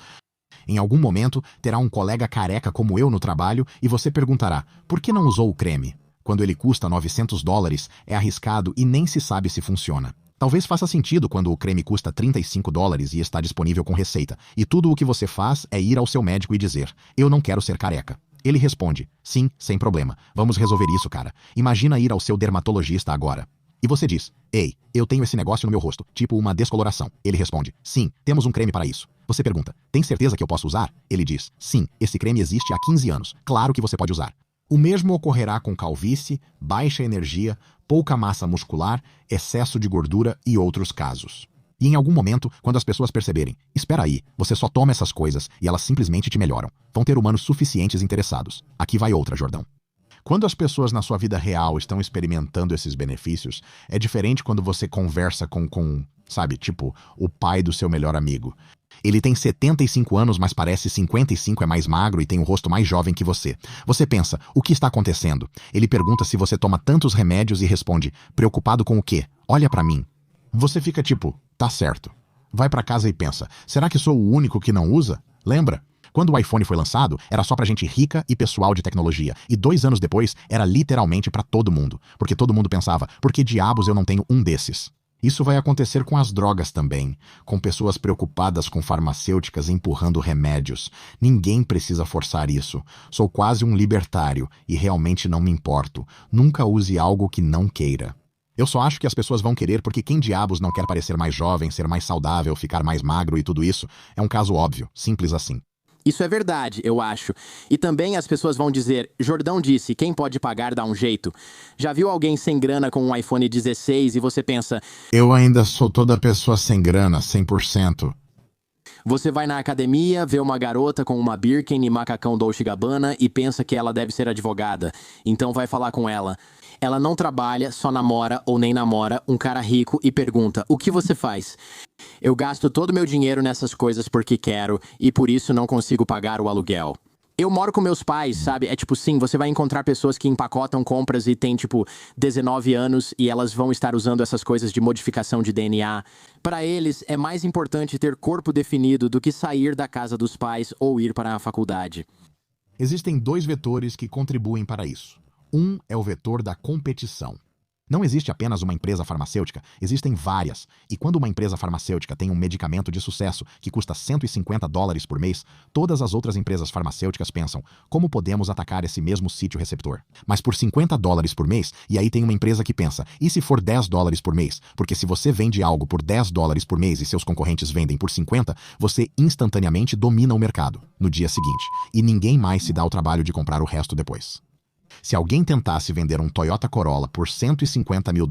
Em algum momento, terá um colega careca como eu no trabalho e você perguntará, por que não usou o creme? Quando ele custa $900, é arriscado e nem se sabe se funciona. Talvez faça sentido quando o creme custa $35 e está disponível com receita, e tudo o que você faz é ir ao seu médico e dizer, eu não quero ser careca. Ele responde, sim, sem problema, vamos resolver isso, cara. Imagina ir ao seu dermatologista agora. E você diz, ei, eu tenho esse negócio no meu rosto, tipo uma descoloração. Ele responde, sim, temos um creme para isso. Você pergunta, tem certeza que eu posso usar? Ele diz, sim, esse creme existe há 15 anos, claro que você pode usar. O mesmo ocorrerá com calvície, baixa energia, pouca massa muscular, excesso de gordura e outros casos. E em algum momento, quando as pessoas perceberem, espera aí, você só toma essas coisas e elas simplesmente te melhoram, vão ter humanos suficientes interessados. Aqui vai outra, Jordão. Quando as pessoas na sua vida real estão experimentando esses benefícios, é diferente quando você conversa com, sabe, tipo, o pai do seu melhor amigo. Ele tem 75 anos, mas parece 55, é mais magro e tem o rosto mais jovem que você. Você pensa, o que está acontecendo? Ele pergunta se você toma tantos remédios e responde, preocupado com o quê? Olha pra mim. Você fica tipo, tá certo. Vai pra casa e pensa, será que sou o único que não usa? Lembra? Quando o iPhone foi lançado, era só pra gente rica e pessoal de tecnologia. E 2 anos depois, era literalmente pra todo mundo. Porque todo mundo pensava, por que diabos eu não tenho um desses? Isso vai acontecer com as drogas também, com pessoas preocupadas com farmacêuticas empurrando remédios. Ninguém precisa forçar isso. Sou quase um libertário e realmente não me importo. Nunca use algo que não queira. Eu só acho que as pessoas vão querer porque quem diabos não quer parecer mais jovem, ser mais saudável, ficar mais magro e tudo isso? É um caso óbvio, simples assim. Isso é verdade, eu acho. E também as pessoas vão dizer, Jordão disse, quem pode pagar dá um jeito. Já viu alguém sem grana com um iPhone 16 e você pensa... Eu ainda sou toda pessoa sem grana, 100%. Você vai na academia, vê uma garota com uma Birkin e macacão Dolce & Gabbana e pensa que ela deve ser advogada. Então vai falar com ela. Ela não trabalha, só namora ou nem namora um cara rico e pergunta, o que você faz? Eu gasto todo meu dinheiro nessas coisas porque quero e por isso não consigo pagar o aluguel. Eu moro com meus pais, sabe? É tipo, sim, você vai encontrar pessoas que empacotam compras e têm, tipo, 19 anos e elas vão estar usando essas coisas de modificação de DNA. Para eles, é mais importante ter corpo definido do que sair da casa dos pais ou ir para a faculdade. Existem 2 vetores que contribuem para isso. Um é o vetor da competição. Não existe apenas uma empresa farmacêutica, existem várias. E quando uma empresa farmacêutica tem um medicamento de sucesso que custa $150 por mês, todas as outras empresas farmacêuticas pensam, como podemos atacar esse mesmo sítio receptor? Mas por $50 por mês, e aí tem uma empresa que pensa, e se for $10 por mês? Porque se você vende algo por $10 por mês e seus concorrentes vendem por 50, você instantaneamente domina o mercado no dia seguinte. E ninguém mais se dá o trabalho de comprar o resto depois. Se alguém tentasse vender um Toyota Corolla por $150 mil,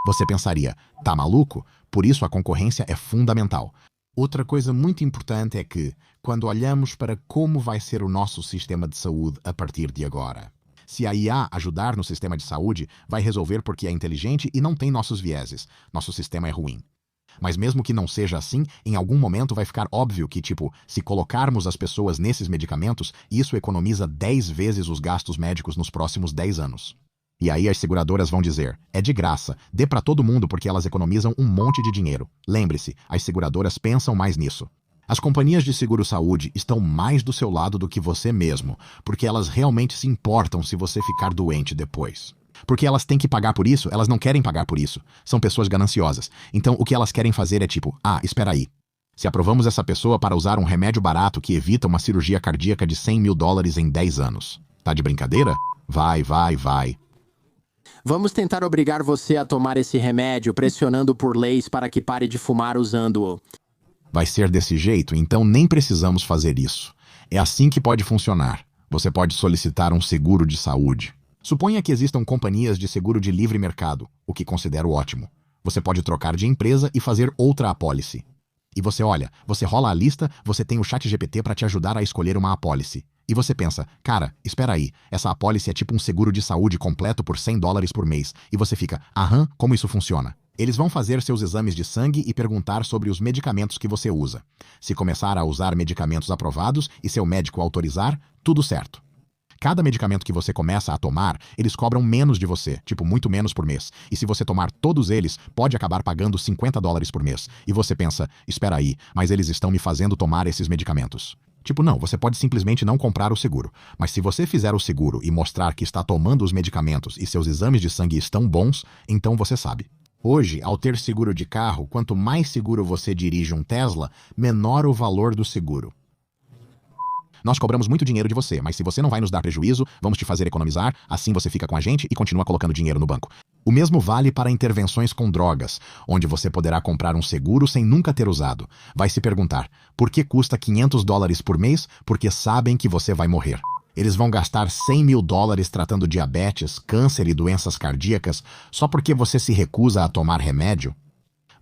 você pensaria, tá maluco? Por isso a concorrência é fundamental. Outra coisa muito importante é que, quando olhamos para como vai ser o nosso sistema de saúde a partir de agora, se a IA ajudar no sistema de saúde, vai resolver porque é inteligente e não tem nossos vieses. Nosso sistema é ruim. Mas mesmo que não seja assim, em algum momento vai ficar óbvio que, tipo, se colocarmos as pessoas nesses medicamentos, isso economiza 10 vezes os gastos médicos nos próximos 10 anos. E aí as seguradoras vão dizer, é de graça, dê pra todo mundo porque elas economizam um monte de dinheiro. Lembre-se, as seguradoras pensam mais nisso. As companhias de seguro-saúde estão mais do seu lado do que você mesmo, porque elas realmente se importam se você ficar doente depois. Porque elas têm que pagar por isso, elas não querem pagar por isso. São pessoas gananciosas. Então o que elas querem fazer é tipo, espera aí. Se aprovamos essa pessoa para usar um remédio barato que evita uma cirurgia cardíaca de $100 mil em 10 anos. Tá de brincadeira? Vai. Vamos tentar obrigar você a tomar esse remédio, pressionando por leis para que pare de fumar usando-o. Vai ser desse jeito, então nem precisamos fazer isso. É assim que pode funcionar. Você pode solicitar um seguro de saúde. Suponha que existam companhias de seguro de livre mercado, o que considero ótimo. Você pode trocar de empresa e fazer outra apólice. E você olha, você rola a lista, você tem o ChatGPT para te ajudar a escolher uma apólice. E você pensa, cara, espera aí, essa apólice é tipo um seguro de saúde completo por $100 por mês. E você fica, aham, como isso funciona? Eles vão fazer seus exames de sangue e perguntar sobre os medicamentos que você usa. Se começar a usar medicamentos aprovados e seu médico autorizar, tudo certo. Cada medicamento que você começa a tomar, eles cobram menos de você, tipo muito menos por mês. E se você tomar todos eles, pode acabar pagando $50 por mês. E você pensa, espera aí, mas eles estão me fazendo tomar esses medicamentos. Tipo, não, você pode simplesmente não comprar o seguro. Mas se você fizer o seguro e mostrar que está tomando os medicamentos e seus exames de sangue estão bons, então você sabe. Hoje, ao ter seguro de carro, quanto mais seguro você dirige um Tesla, menor o valor do seguro. Nós cobramos muito dinheiro de você, mas se você não vai nos dar prejuízo, vamos te fazer economizar, assim você fica com a gente e continua colocando dinheiro no banco. O mesmo vale para intervenções com drogas, onde você poderá comprar um seguro sem nunca ter usado. Vai se perguntar, por que custa $500 por mês? Porque sabem que você vai morrer. Eles vão gastar $100 mil tratando diabetes, câncer e doenças cardíacas só porque você se recusa a tomar remédio?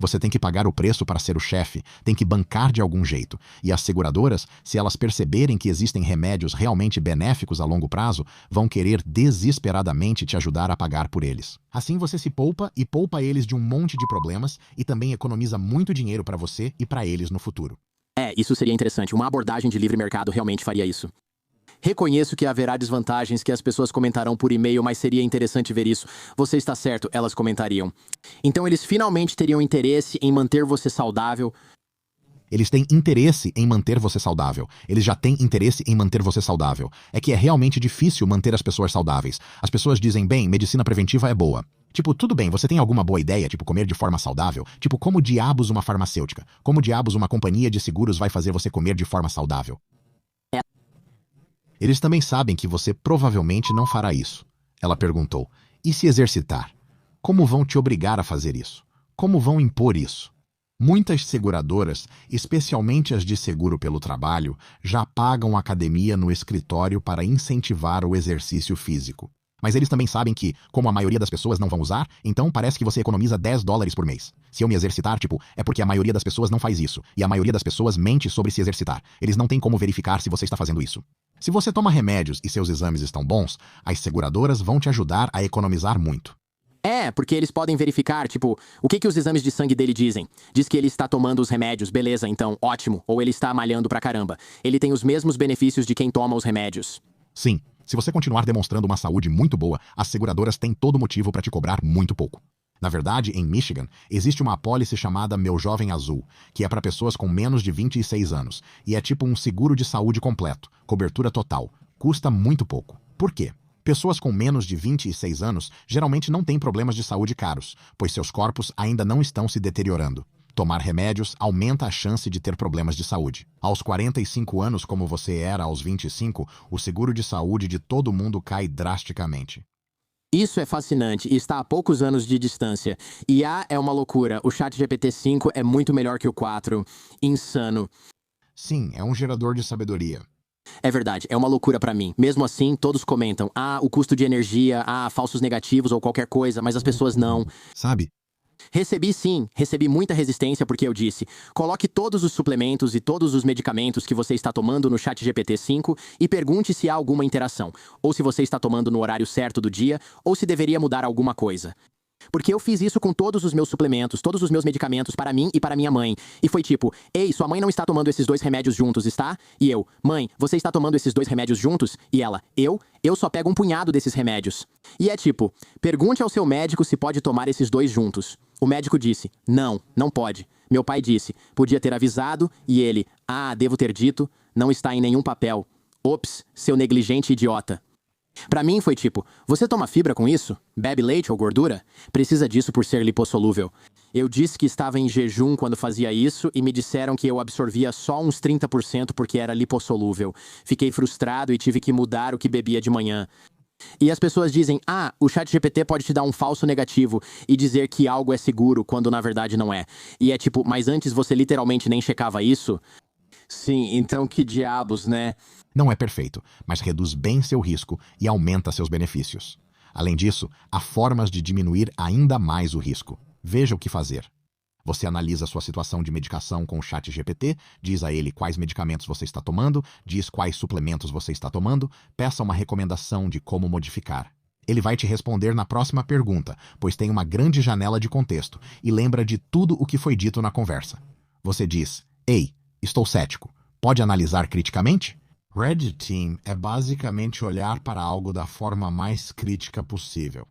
Você tem que pagar o preço para ser o chefe, tem que bancar de algum jeito. E as seguradoras, se elas perceberem que existem remédios realmente benéficos a longo prazo, vão querer desesperadamente te ajudar a pagar por eles. Assim você se poupa e poupa eles de um monte de problemas e também economiza muito dinheiro para você e para eles no futuro. Isso seria interessante. Uma abordagem de livre mercado realmente faria isso. Reconheço que haverá desvantagens que as pessoas comentarão por e-mail, mas seria interessante ver isso. Você está certo, elas comentariam. Então eles finalmente teriam interesse em manter você saudável. Eles têm interesse em manter você saudável. Eles já têm interesse em manter você saudável. É que é realmente difícil manter as pessoas saudáveis. As pessoas dizem, bem, medicina preventiva é boa. Tipo, tudo bem, você tem alguma boa ideia, tipo comer de forma saudável? Tipo, como diabos uma farmacêutica? Como diabos uma companhia de seguros vai fazer você comer de forma saudável? Eles também sabem que você provavelmente não fará isso. Ela perguntou, e se exercitar? Como vão te obrigar a fazer isso? Como vão impor isso? Muitas seguradoras, especialmente as de seguro pelo trabalho, já pagam academia no escritório para incentivar o exercício físico. Mas eles também sabem que, como a maioria das pessoas não vão usar, então parece que você economiza $10 por mês. Se eu me exercitar, tipo, é porque a maioria das pessoas não faz isso. E a maioria das pessoas mente sobre se exercitar. Eles não têm como verificar se você está fazendo isso. Se você toma remédios e seus exames estão bons, as seguradoras vão te ajudar a economizar muito. Porque eles podem verificar, tipo, o que os exames de sangue dele dizem. Diz que ele está tomando os remédios, beleza, então, ótimo. Ou ele está malhando pra caramba. Ele tem os mesmos benefícios de quem toma os remédios. Sim, se você continuar demonstrando uma saúde muito boa, as seguradoras têm todo motivo para te cobrar muito pouco. Na verdade, em Michigan, existe uma apólice chamada Meu Jovem Azul, que é para pessoas com menos de 26 anos, e é tipo um seguro de saúde completo, cobertura total. Custa muito pouco. Por quê? Pessoas com menos de 26 anos geralmente não têm problemas de saúde caros, pois seus corpos ainda não estão se deteriorando. Tomar remédios aumenta a chance de ter problemas de saúde. Aos 45 anos, como você era aos 25, o seguro de saúde de todo mundo cai drasticamente. Isso é fascinante e está a poucos anos de distância. IA é uma loucura. O ChatGPT 5 é muito melhor que o 4. Insano. Sim, é um gerador de sabedoria. É verdade, é uma loucura pra mim. Mesmo assim, todos comentam, o custo de energia, falsos negativos ou qualquer coisa, mas as pessoas não. Sabe? Recebi muita resistência porque eu disse, coloque todos os suplementos e todos os medicamentos que você está tomando no ChatGPT 5 e pergunte se há alguma interação, ou se você está tomando no horário certo do dia, ou se deveria mudar alguma coisa. Porque eu fiz isso com todos os meus suplementos, todos os meus medicamentos para mim e para minha mãe. E foi tipo, ei, sua mãe não está tomando esses 2 remédios juntos, está? E eu, mãe, você está tomando esses 2 remédios juntos? E ela, eu só pego um punhado desses remédios. E é tipo, pergunte ao seu médico se pode tomar esses 2 juntos. O médico disse, não pode. Meu pai disse, podia ter avisado, e ele, devo ter dito, não está em nenhum papel. Ops, seu negligente idiota. Pra mim foi tipo, você toma fibra com isso? Bebe leite ou gordura? Precisa disso por ser lipossolúvel. Eu disse que estava em jejum quando fazia isso e me disseram que eu absorvia só uns 30% porque era lipossolúvel. Fiquei frustrado e tive que mudar o que bebia de manhã. E as pessoas dizem, o ChatGPT pode te dar um falso negativo e dizer que algo é seguro quando na verdade não é. E é tipo, mas antes você literalmente nem checava isso? Sim, então que diabos, né? Não é perfeito, mas reduz bem seu risco e aumenta seus benefícios. Além disso, há formas de diminuir ainda mais o risco. Veja o que fazer. Você analisa sua situação de medicação com o ChatGPT, diz a ele quais medicamentos você está tomando, diz quais suplementos você está tomando, peça uma recomendação de como modificar. Ele vai te responder na próxima pergunta, pois tem uma grande janela de contexto e lembra de tudo o que foi dito na conversa. Você diz: "Ei, estou cético. Pode analisar criticamente?" Red Team é basicamente olhar para algo da forma mais crítica possível.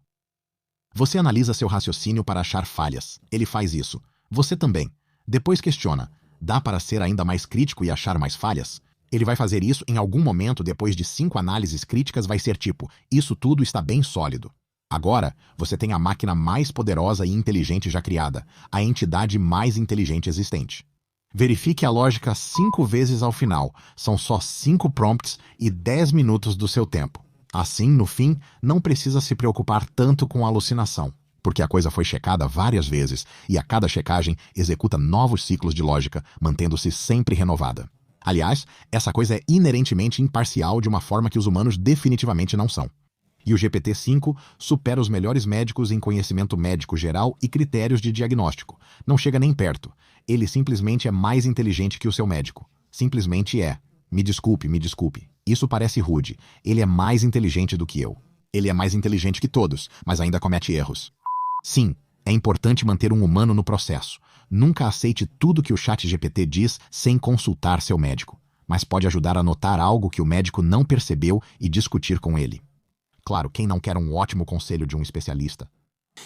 Você analisa seu raciocínio para achar falhas. Ele faz isso. Você também. Depois questiona: dá para ser ainda mais crítico e achar mais falhas? Ele vai fazer isso em algum momento depois de 5 análises críticas, vai ser tipo: isso tudo está bem sólido. Agora, você tem a máquina mais poderosa e inteligente já criada, a entidade mais inteligente existente. Verifique a lógica 5 vezes ao final. São só 5 prompts e 10 minutos do seu tempo. Assim, no fim, não precisa se preocupar tanto com a alucinação, porque a coisa foi checada várias vezes e a cada checagem executa novos ciclos de lógica, mantendo-se sempre renovada. Aliás, essa coisa é inerentemente imparcial de uma forma que os humanos definitivamente não são. E o GPT-5 supera os melhores médicos em conhecimento médico geral e critérios de diagnóstico. Não chega nem perto. Ele simplesmente é mais inteligente que o seu médico. Simplesmente é. Me desculpe, me desculpe. Isso parece rude. Ele é mais inteligente do que eu. Ele é mais inteligente que todos, mas ainda comete erros. Sim, é importante manter um humano no processo. Nunca aceite tudo que o ChatGPT diz sem consultar seu médico, mas pode ajudar a notar algo que o médico não percebeu e discutir com ele. Claro, quem não quer um ótimo conselho de um especialista?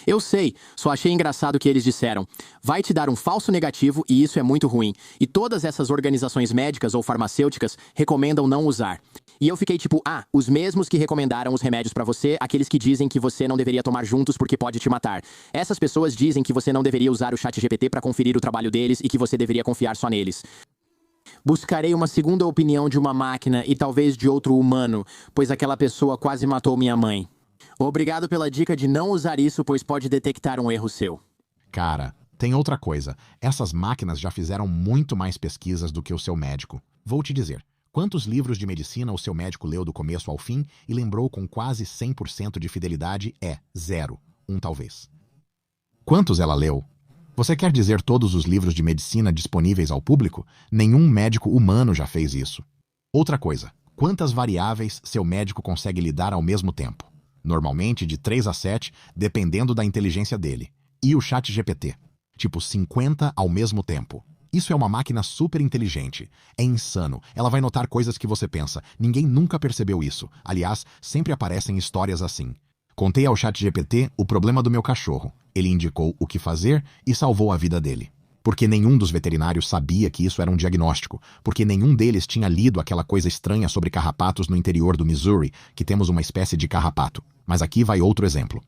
Eu sei, só achei engraçado o que eles disseram. Vai te dar um falso negativo e isso é muito ruim. E todas essas organizações médicas ou farmacêuticas recomendam não usar. E eu fiquei tipo, os mesmos que recomendaram os remédios pra você, aqueles que dizem que você não deveria tomar juntos porque pode te matar. Essas pessoas dizem que você não deveria usar o ChatGPT pra conferir o trabalho deles e que você deveria confiar só neles. Buscarei uma segunda opinião de uma máquina e talvez de outro humano, pois aquela pessoa quase matou minha mãe. Obrigado pela dica de não usar isso, pois pode detectar um erro seu. Cara, tem outra coisa. Essas máquinas já fizeram muito mais pesquisas do que o seu médico. Vou te dizer, quantos livros de medicina o seu médico leu do começo ao fim e lembrou com quase 100% de fidelidade é 0, talvez. Quantos ela leu? Você quer dizer todos os livros de medicina disponíveis ao público? Nenhum médico humano já fez isso. Outra coisa, quantas variáveis seu médico consegue lidar ao mesmo tempo? Normalmente de 3 a 7, dependendo da inteligência dele. E o ChatGPT? Tipo 50 ao mesmo tempo. Isso é uma máquina super inteligente. É insano. Ela vai notar coisas que você pensa. Ninguém nunca percebeu isso. Aliás, sempre aparecem histórias assim. Contei ao ChatGPT o problema do meu cachorro. Ele indicou o que fazer e salvou a vida dele. Porque nenhum dos veterinários sabia que isso era um diagnóstico, porque nenhum deles tinha lido aquela coisa estranha sobre carrapatos no interior do Missouri, que temos uma espécie de carrapato. Mas aqui vai outro exemplo.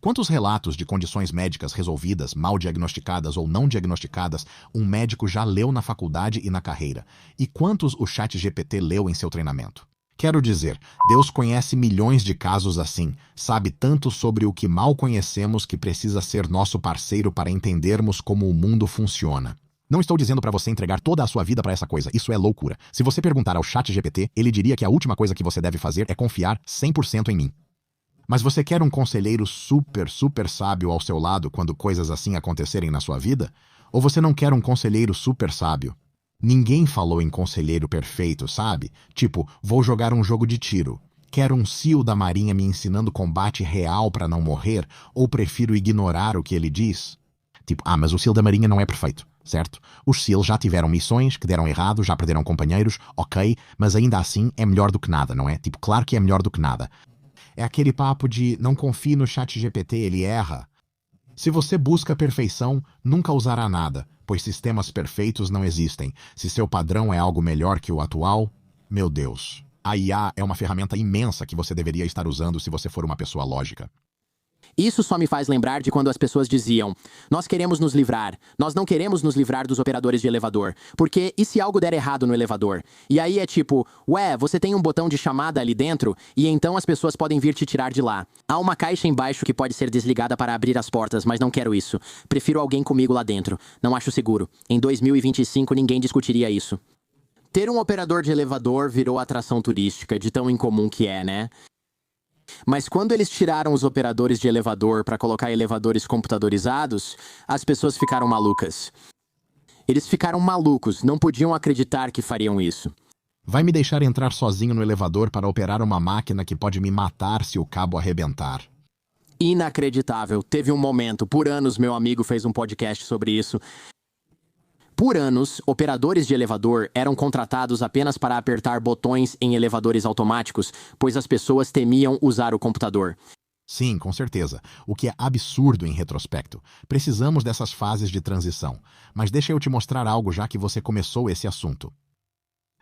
Quantos relatos de condições médicas resolvidas, mal diagnosticadas ou não diagnosticadas, um médico já leu na faculdade e na carreira? E quantos o ChatGPT leu em seu treinamento? Quero dizer, Deus conhece milhões de casos assim, sabe tanto sobre o que mal conhecemos que precisa ser nosso parceiro para entendermos como o mundo funciona. Não estou dizendo para você entregar toda a sua vida para essa coisa, isso é loucura. Se você perguntar ao ChatGPT, ele diria que a última coisa que você deve fazer é confiar 100% em mim. Mas você quer um conselheiro super sábio ao seu lado quando coisas assim acontecerem na sua vida? Ou você não quer um conselheiro super sábio? Ninguém falou em conselheiro perfeito, sabe? Tipo, vou jogar um jogo de tiro. Quero um SEAL da Marinha me ensinando combate real para não morrer? Ou prefiro ignorar o que ele diz? Tipo, mas o SEAL da Marinha não é perfeito, certo? Os SEALs já tiveram missões que deram errado, já perderam companheiros, ok, mas ainda assim é melhor do que nada, não é? Tipo, claro que é melhor do que nada. É aquele papo de não confie no ChatGPT, ele erra. Se você busca a perfeição, nunca usará nada, pois sistemas perfeitos não existem. Se seu padrão é algo melhor que o atual, meu Deus. A IA é uma ferramenta imensa que você deveria estar usando se você for uma pessoa lógica. Isso só me faz lembrar de quando as pessoas diziam: nós queremos nos livrar, nós não queremos nos livrar dos operadores de elevador, porque e se algo der errado no elevador? E aí é tipo, você tem um botão de chamada ali dentro, e então as pessoas podem vir te tirar de lá. Há uma caixa embaixo que pode ser desligada para abrir as portas, mas não quero isso. Prefiro alguém comigo lá dentro. Não acho seguro. Em 2025 ninguém discutiria isso. Ter um operador de elevador virou atração turística, de tão incomum que é, né? Mas quando eles tiraram os operadores de elevador para colocar elevadores computadorizados, as pessoas ficaram malucas. Eles ficaram malucos, não podiam acreditar que fariam isso. Vai me deixar entrar sozinho no elevador para operar uma máquina que pode me matar se o cabo arrebentar? Inacreditável. Teve um momento, por anos meu amigo fez um podcast sobre isso. Por anos, operadores de elevador eram contratados apenas para apertar botões em elevadores automáticos, pois as pessoas temiam usar o computador. Sim, com certeza. O que é absurdo em retrospecto. Precisamos dessas fases de transição. Mas deixa eu te mostrar algo já que você começou esse assunto.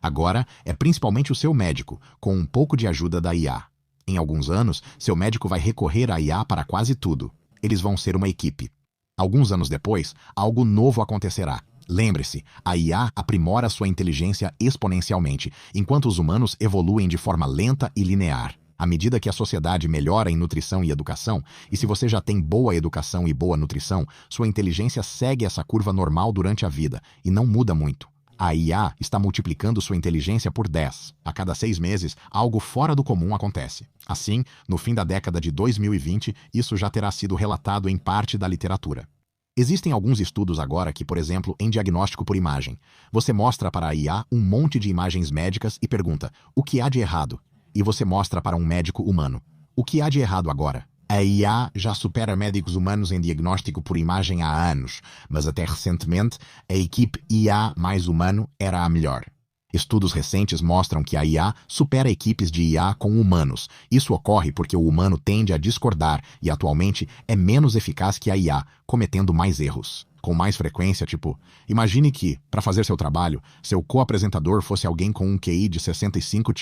Agora, é principalmente o seu médico, com um pouco de ajuda da IA. Em alguns anos, seu médico vai recorrer à IA para quase tudo. Eles vão ser uma equipe. Alguns anos depois, algo novo acontecerá. Lembre-se, a IA aprimora sua inteligência exponencialmente, enquanto os humanos evoluem de forma lenta e linear. À medida que a sociedade melhora em nutrição e educação, e se você já tem boa educação e boa nutrição, sua inteligência segue essa curva normal durante a vida, e não muda muito. A IA está multiplicando sua inteligência por 10. A cada 6 meses, algo fora do comum acontece. Assim, no fim da década de 2020, isso já terá sido relatado em parte da literatura. Existem alguns estudos agora que, por exemplo, em diagnóstico por imagem, você mostra para a IA um monte de imagens médicas e pergunta: o que há de errado? E você mostra para um médico humano: o que há de errado agora? A IA já supera médicos humanos em diagnóstico por imagem há anos, mas até recentemente a equipe IA mais humano era a melhor. Estudos recentes mostram que a IA supera equipes de IA com humanos. Isso ocorre porque o humano tende a discordar e atualmente é menos eficaz que a IA, cometendo mais erros. Com mais frequência, imagine que, para fazer seu trabalho, seu co-apresentador fosse alguém com um QI de 65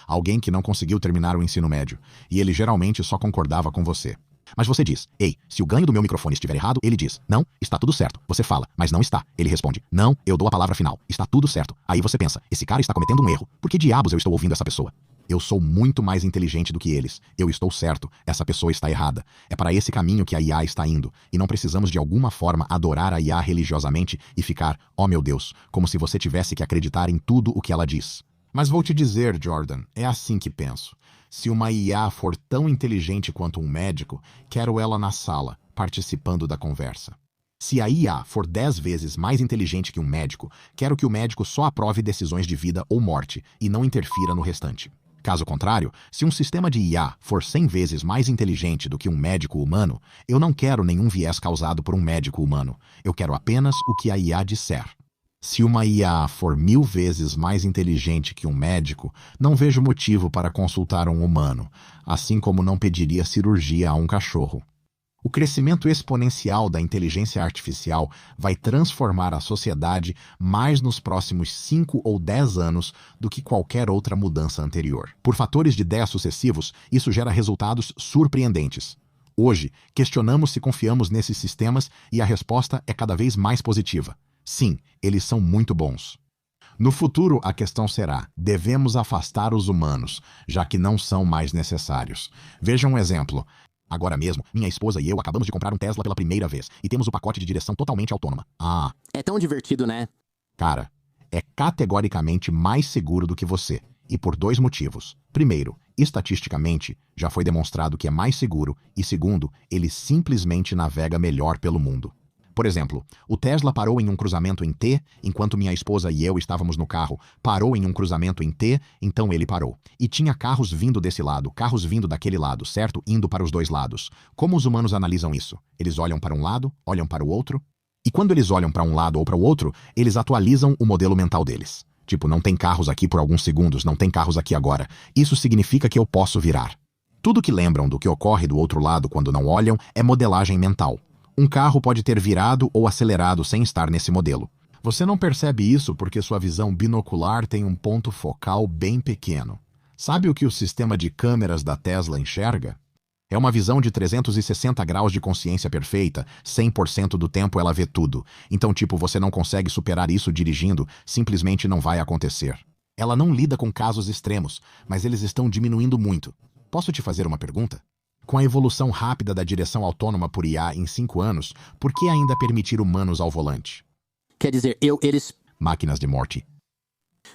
alguém que não conseguiu terminar o ensino médio, e ele geralmente só concordava com você. Mas você diz: ei, se o ganho do meu microfone estiver errado, ele diz: não, está tudo certo. Você fala: mas não está. Ele responde: não, eu dou a palavra final. Está tudo certo. Aí você pensa: esse cara está cometendo um erro. Por que diabos eu estou ouvindo essa pessoa? Eu sou muito mais inteligente do que eles. Eu estou certo. Essa pessoa está errada. É para esse caminho que a IA está indo. E não precisamos de alguma forma adorar a IA religiosamente e ficar: oh meu Deus, como se você tivesse que acreditar em tudo o que ela diz. Mas vou te dizer, Jordan, é assim que penso. Se uma IA for tão inteligente quanto um médico, quero ela na sala, participando da conversa. Se a IA for 10 vezes mais inteligente que um médico, quero que o médico só aprove decisões de vida ou morte e não interfira no restante. Caso contrário, se um sistema de IA for 100 vezes mais inteligente do que um médico humano, eu não quero nenhum viés causado por um médico humano. Eu quero apenas o que a IA disser. Se uma IA for 1000 vezes mais inteligente que um médico, não vejo motivo para consultar um humano, assim como não pediria cirurgia a um cachorro. O crescimento exponencial da inteligência artificial vai transformar a sociedade mais nos próximos 5 ou 10 anos do que qualquer outra mudança anterior. Por fatores de 10 sucessivos, isso gera resultados surpreendentes. Hoje, questionamos se confiamos nesses sistemas e a resposta é cada vez mais positiva. Sim, eles são muito bons. No futuro, a questão será: devemos afastar os humanos, já que não são mais necessários. Veja um exemplo. Agora mesmo, minha esposa e eu acabamos de comprar um Tesla pela primeira vez e temos o pacote de direção totalmente autônoma. É tão divertido, né? Cara, é categoricamente mais seguro do que você, e por 2 motivos. Primeiro, estatisticamente, já foi demonstrado que é mais seguro, e segundo, ele simplesmente navega melhor pelo mundo. Por exemplo, o Tesla parou em um cruzamento em T, enquanto minha esposa e eu estávamos no carro. Parou em um cruzamento em T, então ele parou. E tinha carros vindo desse lado, carros vindo daquele lado, certo? Indo para os 2 lados. Como os humanos analisam isso? Eles olham para um lado, olham para o outro. E quando eles olham para um lado ou para o outro, eles atualizam o modelo mental deles. Não tem carros aqui por alguns segundos, não tem carros aqui agora. Isso significa que eu posso virar. Tudo que lembram do que ocorre do outro lado quando não olham é modelagem mental. Um carro pode ter virado ou acelerado sem estar nesse modelo. Você não percebe isso porque sua visão binocular tem um ponto focal bem pequeno. Sabe o que o sistema de câmeras da Tesla enxerga? É uma visão de 360 graus de consciência perfeita, 100% do tempo ela vê tudo. Então, você não consegue superar isso dirigindo, simplesmente não vai acontecer. Ela não lida com casos extremos, mas eles estão diminuindo muito. Posso te fazer uma pergunta? Com a evolução rápida da direção autônoma por IA em 5 anos, por que ainda permitir humanos ao volante? Quer dizer, eles... Máquinas de morte.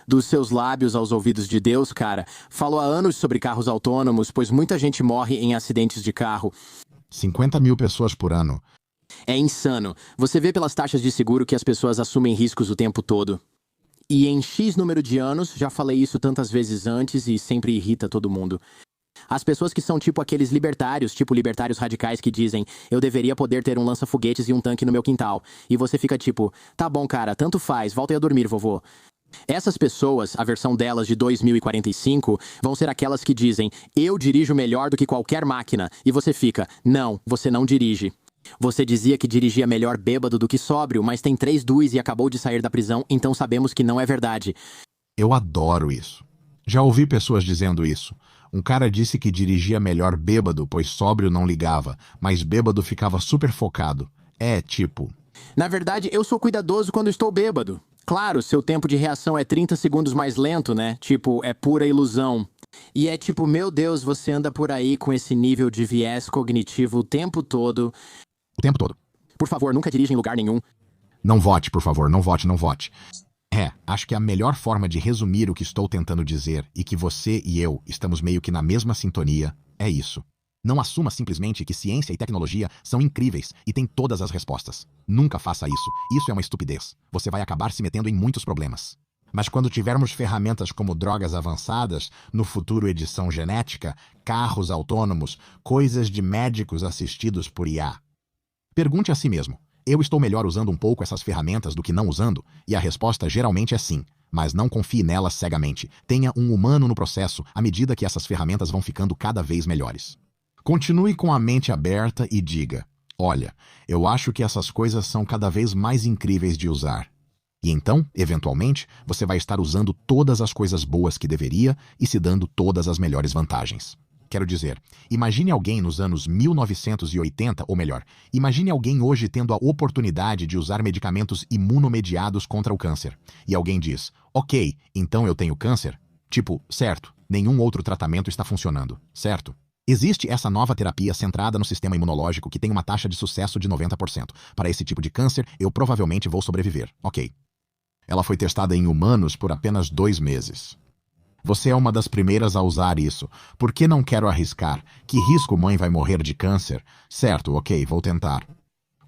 Dos seus lábios aos ouvidos de Deus, cara. Falou há anos sobre carros autônomos, pois muita gente morre em acidentes de carro. 50 mil pessoas por ano. É insano. Você vê pelas taxas de seguro que as pessoas assumem riscos o tempo todo. E em X número de anos, já falei isso tantas vezes antes e sempre irrita todo mundo. As pessoas que são tipo aqueles libertários, tipo libertários radicais que dizem eu deveria poder ter um lança-foguetes e um tanque no meu quintal. E você fica tipo, tá bom cara, tanto faz, volta a dormir, vovô. Essas pessoas, a versão delas de 2045, vão ser aquelas que dizem eu dirijo melhor do que qualquer máquina. E você fica, não, você não dirige. Você dizia que dirigia melhor bêbado do que sóbrio, mas tem 3 DUIs e acabou de sair da prisão, então sabemos que não é verdade. Eu adoro isso. Já ouvi pessoas dizendo isso. Um cara disse que dirigia melhor bêbado, pois sóbrio não ligava, mas bêbado ficava super focado. É, tipo... Na verdade, eu sou cuidadoso quando estou bêbado. Claro, seu tempo de reação é 30 segundos mais lento, né? Tipo, é pura ilusão. E é tipo, meu Deus, você anda por aí com esse nível de viés cognitivo o tempo todo. O tempo todo. Por favor, nunca dirija em lugar nenhum. Não vote, por favor, não vote, não vote. Acho que a melhor forma de resumir o que estou tentando dizer e que você e eu estamos meio que na mesma sintonia é isso. Não assuma simplesmente que ciência e tecnologia são incríveis e têm todas as respostas. Nunca faça isso. Isso é uma estupidez. Você vai acabar se metendo em muitos problemas. Mas quando tivermos ferramentas como drogas avançadas, no futuro edição genética, carros autônomos, coisas de médicos assistidos por IA. Pergunte a si mesmo. Eu estou melhor usando um pouco essas ferramentas do que não usando? E a resposta geralmente é sim. Mas não confie nelas cegamente. Tenha um humano no processo à medida que essas ferramentas vão ficando cada vez melhores. Continue com a mente aberta e diga, olha, eu acho que essas coisas são cada vez mais incríveis de usar. E então, eventualmente, você vai estar usando todas as coisas boas que deveria e se dando todas as melhores vantagens. Quero dizer, imagine alguém nos anos 1980, ou melhor, imagine alguém hoje tendo a oportunidade de usar medicamentos imunomediados contra o câncer. E alguém diz, ok, então eu tenho câncer? Tipo, certo, nenhum outro tratamento está funcionando, certo? Existe essa nova terapia centrada no sistema imunológico que tem uma taxa de sucesso de 90%. Para esse tipo de câncer, eu provavelmente vou sobreviver, ok. Ela foi testada em humanos por apenas 2 meses. Você é uma das primeiras a usar isso. Por que não quero arriscar? Que risco mãe vai morrer de câncer? Certo, ok, vou tentar.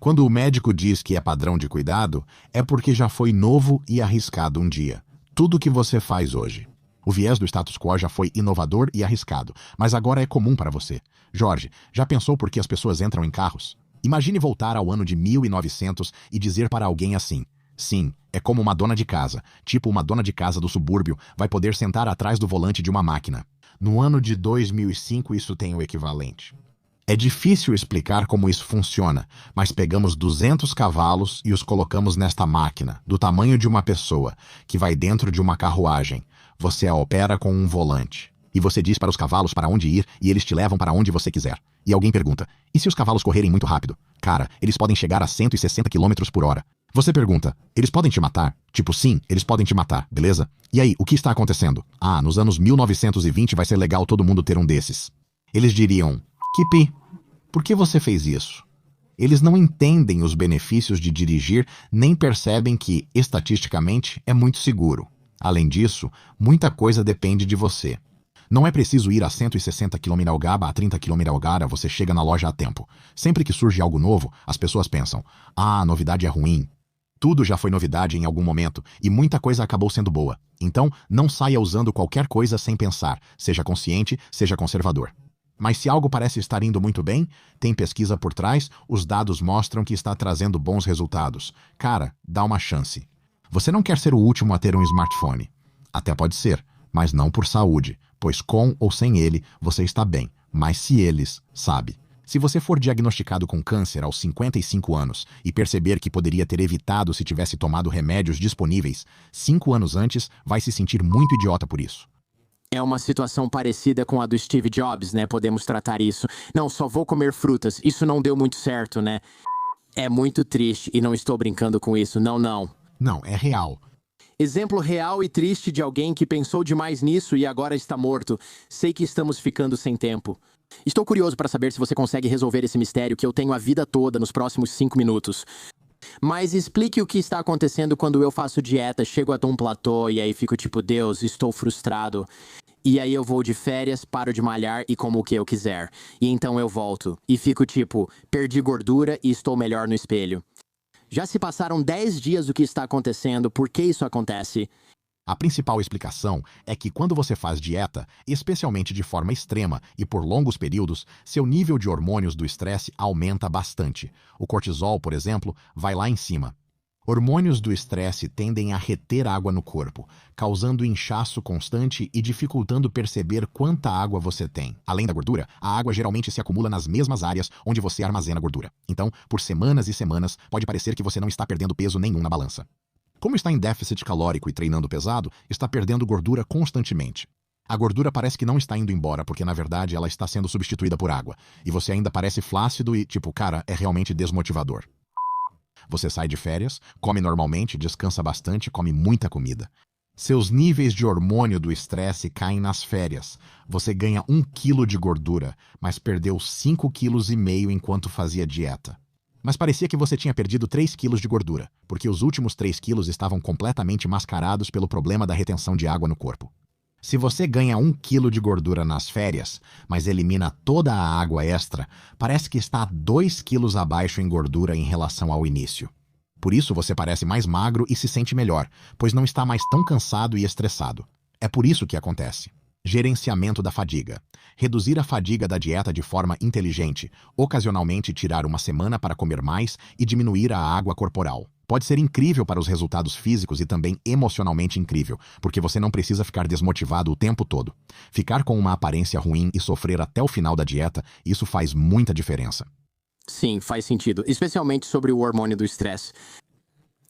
Quando o médico diz que é padrão de cuidado, é porque já foi novo e arriscado um dia. Tudo que você faz hoje. O viés do status quo já foi inovador e arriscado, mas agora é comum para você. Jorge, já pensou por que as pessoas entram em carros? Imagine voltar ao ano de 1900 e dizer para alguém assim... Sim, é como uma dona de casa, tipo uma dona de casa do subúrbio, vai poder sentar atrás do volante de uma máquina. No ano de 2005 isso tem o equivalente. É difícil explicar como isso funciona, mas pegamos 200 cavalos e os colocamos nesta máquina, do tamanho de uma pessoa, que vai dentro de uma carruagem. Você a opera com um volante. E você diz para os cavalos para onde ir e eles te levam para onde você quiser. E alguém pergunta, e se os cavalos correrem muito rápido? Cara, eles podem chegar a 160 km por hora. Você pergunta, eles podem te matar? Tipo, sim, eles podem te matar, beleza? E aí, o que está acontecendo? Ah, nos anos 1920 vai ser legal todo mundo ter um desses. Eles diriam, Kipi, por que você fez isso? Eles não entendem os benefícios de dirigir, nem percebem que, estatisticamente, é muito seguro. Além disso, muita coisa depende de você. Não é preciso ir a 160 km/h, a 30 km/h, você chega na loja a tempo. Sempre que surge algo novo, as pessoas pensam, a novidade é ruim. Tudo já foi novidade em algum momento, e muita coisa acabou sendo boa. Então, não saia usando qualquer coisa sem pensar, seja consciente, seja conservador. Mas se algo parece estar indo muito bem, tem pesquisa por trás, os dados mostram que está trazendo bons resultados. Cara, dá uma chance. Você não quer ser o último a ter um smartphone. Até pode ser, mas não por saúde, pois com ou sem ele, você está bem. Mas se eles, sabe. Se você for diagnosticado com câncer aos 55 anos e perceber que poderia ter evitado se tivesse tomado remédios disponíveis 5 anos antes, vai se sentir muito idiota por isso. É uma situação parecida com a do Steve Jobs, né? Podemos tratar isso. Não, só vou comer frutas. Isso não deu muito certo, né? É muito triste e não estou brincando com isso. Não, não. Não, é real. Exemplo real e triste de alguém que pensou demais nisso e agora está morto. Sei que estamos ficando sem tempo. Estou curioso para saber se você consegue resolver esse mistério que eu tenho a vida toda nos próximos 5 minutos. Mas explique o que está acontecendo quando eu faço dieta, chego até um platô e aí fico tipo, Deus, estou frustrado. E aí eu vou de férias, paro de malhar e como o que eu quiser. E então eu volto e fico tipo, perdi gordura e estou melhor no espelho. Já se passaram 10 dias do que está acontecendo, por que isso acontece? A principal explicação é que quando você faz dieta, especialmente de forma extrema e por longos períodos, seu nível de hormônios do estresse aumenta bastante. O cortisol, por exemplo, vai lá em cima. Hormônios do estresse tendem a reter água no corpo, causando inchaço constante e dificultando perceber quanta água você tem. Além da gordura, a água geralmente se acumula nas mesmas áreas onde você armazena gordura. Então, por semanas e semanas, pode parecer que você não está perdendo peso nenhum na balança. Como está em déficit calórico e treinando pesado, está perdendo gordura constantemente. A gordura parece que não está indo embora, porque na verdade ela está sendo substituída por água. E você ainda parece flácido e, tipo, cara, é realmente desmotivador. Você sai de férias, come normalmente, descansa bastante, come muita comida. Seus níveis de hormônio do estresse caem nas férias. Você ganha 1 quilo de gordura, mas perdeu 5,5 quilos enquanto fazia dieta. Mas parecia que você tinha perdido 3 quilos de gordura, porque os últimos 3 quilos estavam completamente mascarados pelo problema da retenção de água no corpo. Se você ganha 1 quilo de gordura nas férias, mas elimina toda a água extra, parece que está 2 quilos abaixo em gordura em relação ao início. Por isso você parece mais magro e se sente melhor, pois não está mais tão cansado e estressado. É por isso que acontece. Gerenciamento da fadiga. Reduzir a fadiga da dieta de forma inteligente, ocasionalmente tirar uma semana para comer mais e diminuir a água corporal. Pode ser incrível para os resultados físicos e também emocionalmente incrível, porque você não precisa ficar desmotivado o tempo todo. Ficar com uma aparência ruim e sofrer até o final da dieta, isso faz muita diferença. Sim, faz sentido, especialmente sobre o hormônio do estresse.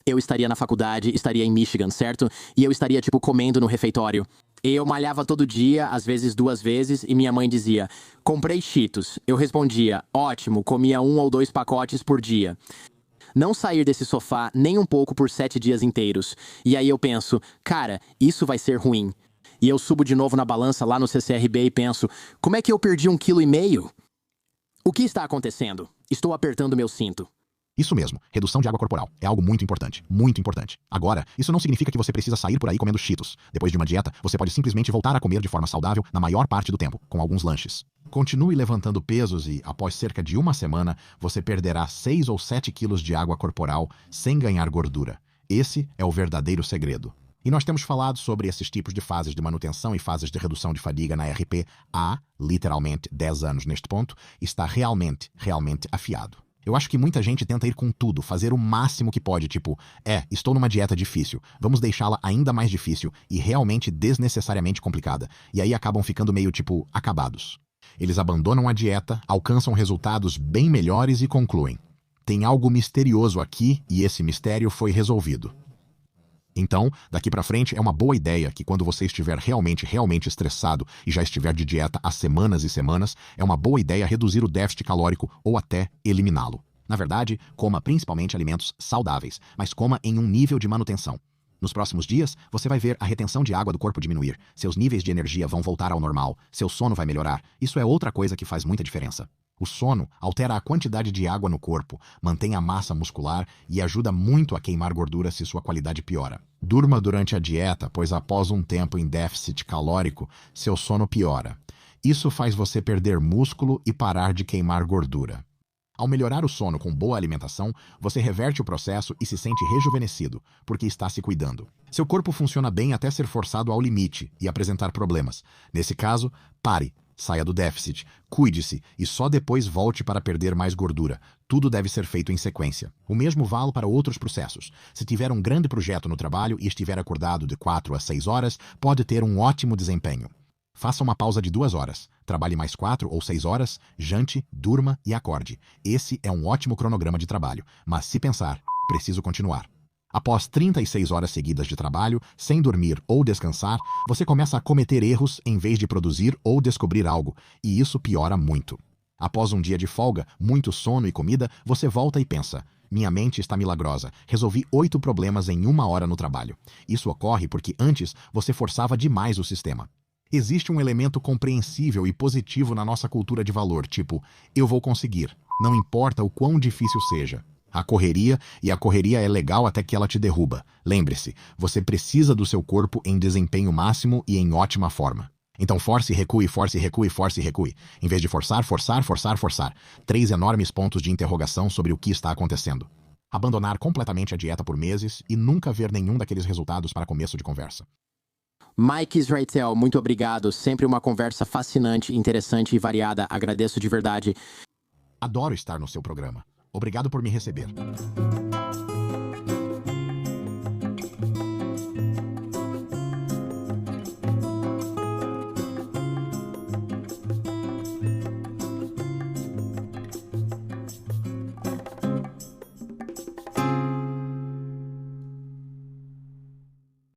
Eu estaria na faculdade, estaria em Michigan, certo? E eu estaria, tipo, comendo no refeitório. Eu malhava todo dia, às vezes 2 vezes, e minha mãe dizia, comprei Cheetos. Eu respondia, ótimo, comia 1 ou 2 pacotes por dia. Não sair desse sofá nem um pouco por 7 dias inteiros. E aí eu penso, cara, isso vai ser ruim. E eu subo de novo na balança lá no CCRB e penso, como é que eu perdi 1,5 quilo? O que está acontecendo? Estou apertando meu cinto. Isso mesmo, redução de água corporal. É algo muito importante, muito importante. Agora, isso não significa que você precisa sair por aí comendo Cheetos. Depois de uma dieta, você pode simplesmente voltar a comer de forma saudável na maior parte do tempo, com alguns lanches. Continue levantando pesos e, após cerca de uma semana, você perderá 6 ou 7 quilos de água corporal sem ganhar gordura. Esse é o verdadeiro segredo. E nós temos falado sobre esses tipos de fases de manutenção e fases de redução de fadiga na RP há, literalmente, 10 anos neste ponto, e está realmente afiado. Eu acho que muita gente tenta ir com tudo, fazer o máximo que pode, tipo, estou numa dieta difícil, vamos deixá-la ainda mais difícil e realmente desnecessariamente complicada, e aí acabam ficando meio, tipo, acabados. Eles abandonam a dieta, alcançam resultados bem melhores e concluem. Tem algo misterioso aqui e esse mistério foi resolvido. Então, daqui pra frente é uma boa ideia que quando você estiver realmente estressado e já estiver de dieta há semanas e semanas, é uma boa ideia reduzir o déficit calórico ou até eliminá-lo. Na verdade, coma principalmente alimentos saudáveis, mas coma em um nível de manutenção. Nos próximos dias, você vai ver a retenção de água do corpo diminuir, seus níveis de energia vão voltar ao normal, seu sono vai melhorar. Isso é outra coisa que faz muita diferença. O sono altera a quantidade de água no corpo, mantém a massa muscular e ajuda muito a queimar gordura se sua qualidade piora. Durma durante a dieta, pois após um tempo em déficit calórico, seu sono piora. Isso faz você perder músculo e parar de queimar gordura. Ao melhorar o sono com boa alimentação, você reverte o processo e se sente rejuvenescido, porque está se cuidando. Seu corpo funciona bem até ser forçado ao limite e apresentar problemas. Nesse caso, pare. Saia do déficit, cuide-se e só depois volte para perder mais gordura. Tudo deve ser feito em sequência. O mesmo vale para outros processos. Se tiver um grande projeto no trabalho e estiver acordado de 4 a 6 horas, pode ter um ótimo desempenho. Faça uma pausa de 2 horas. Trabalhe mais 4 ou 6 horas, jante, durma e acorde. Esse é um ótimo cronograma de trabalho. Mas se pensar, preciso continuar. Após 36 horas seguidas de trabalho, sem dormir ou descansar, você começa a cometer erros em vez de produzir ou descobrir algo, e isso piora muito. Após um dia de folga, muito sono e comida, você volta e pensa, minha mente está milagrosa, resolvi 8 problemas em 1 hora no trabalho. Isso ocorre porque antes você forçava demais o sistema. Existe um elemento compreensível e positivo na nossa cultura de valor, tipo, eu vou conseguir, não importa o quão difícil seja. A correria, e a correria é legal até que ela te derruba. Lembre-se, você precisa do seu corpo em desempenho máximo e em ótima forma. Então force, recue, force, recue, force, recue. Em vez de forçar, forçar, forçar, forçar. 3 enormes pontos de interrogação sobre o que está acontecendo. Abandonar completamente a dieta por meses e nunca ver nenhum daqueles resultados para começo de conversa. Mike Israetel, muito obrigado. Sempre uma conversa fascinante, interessante e variada. Agradeço de verdade. Adoro estar no seu programa. Obrigado por me receber.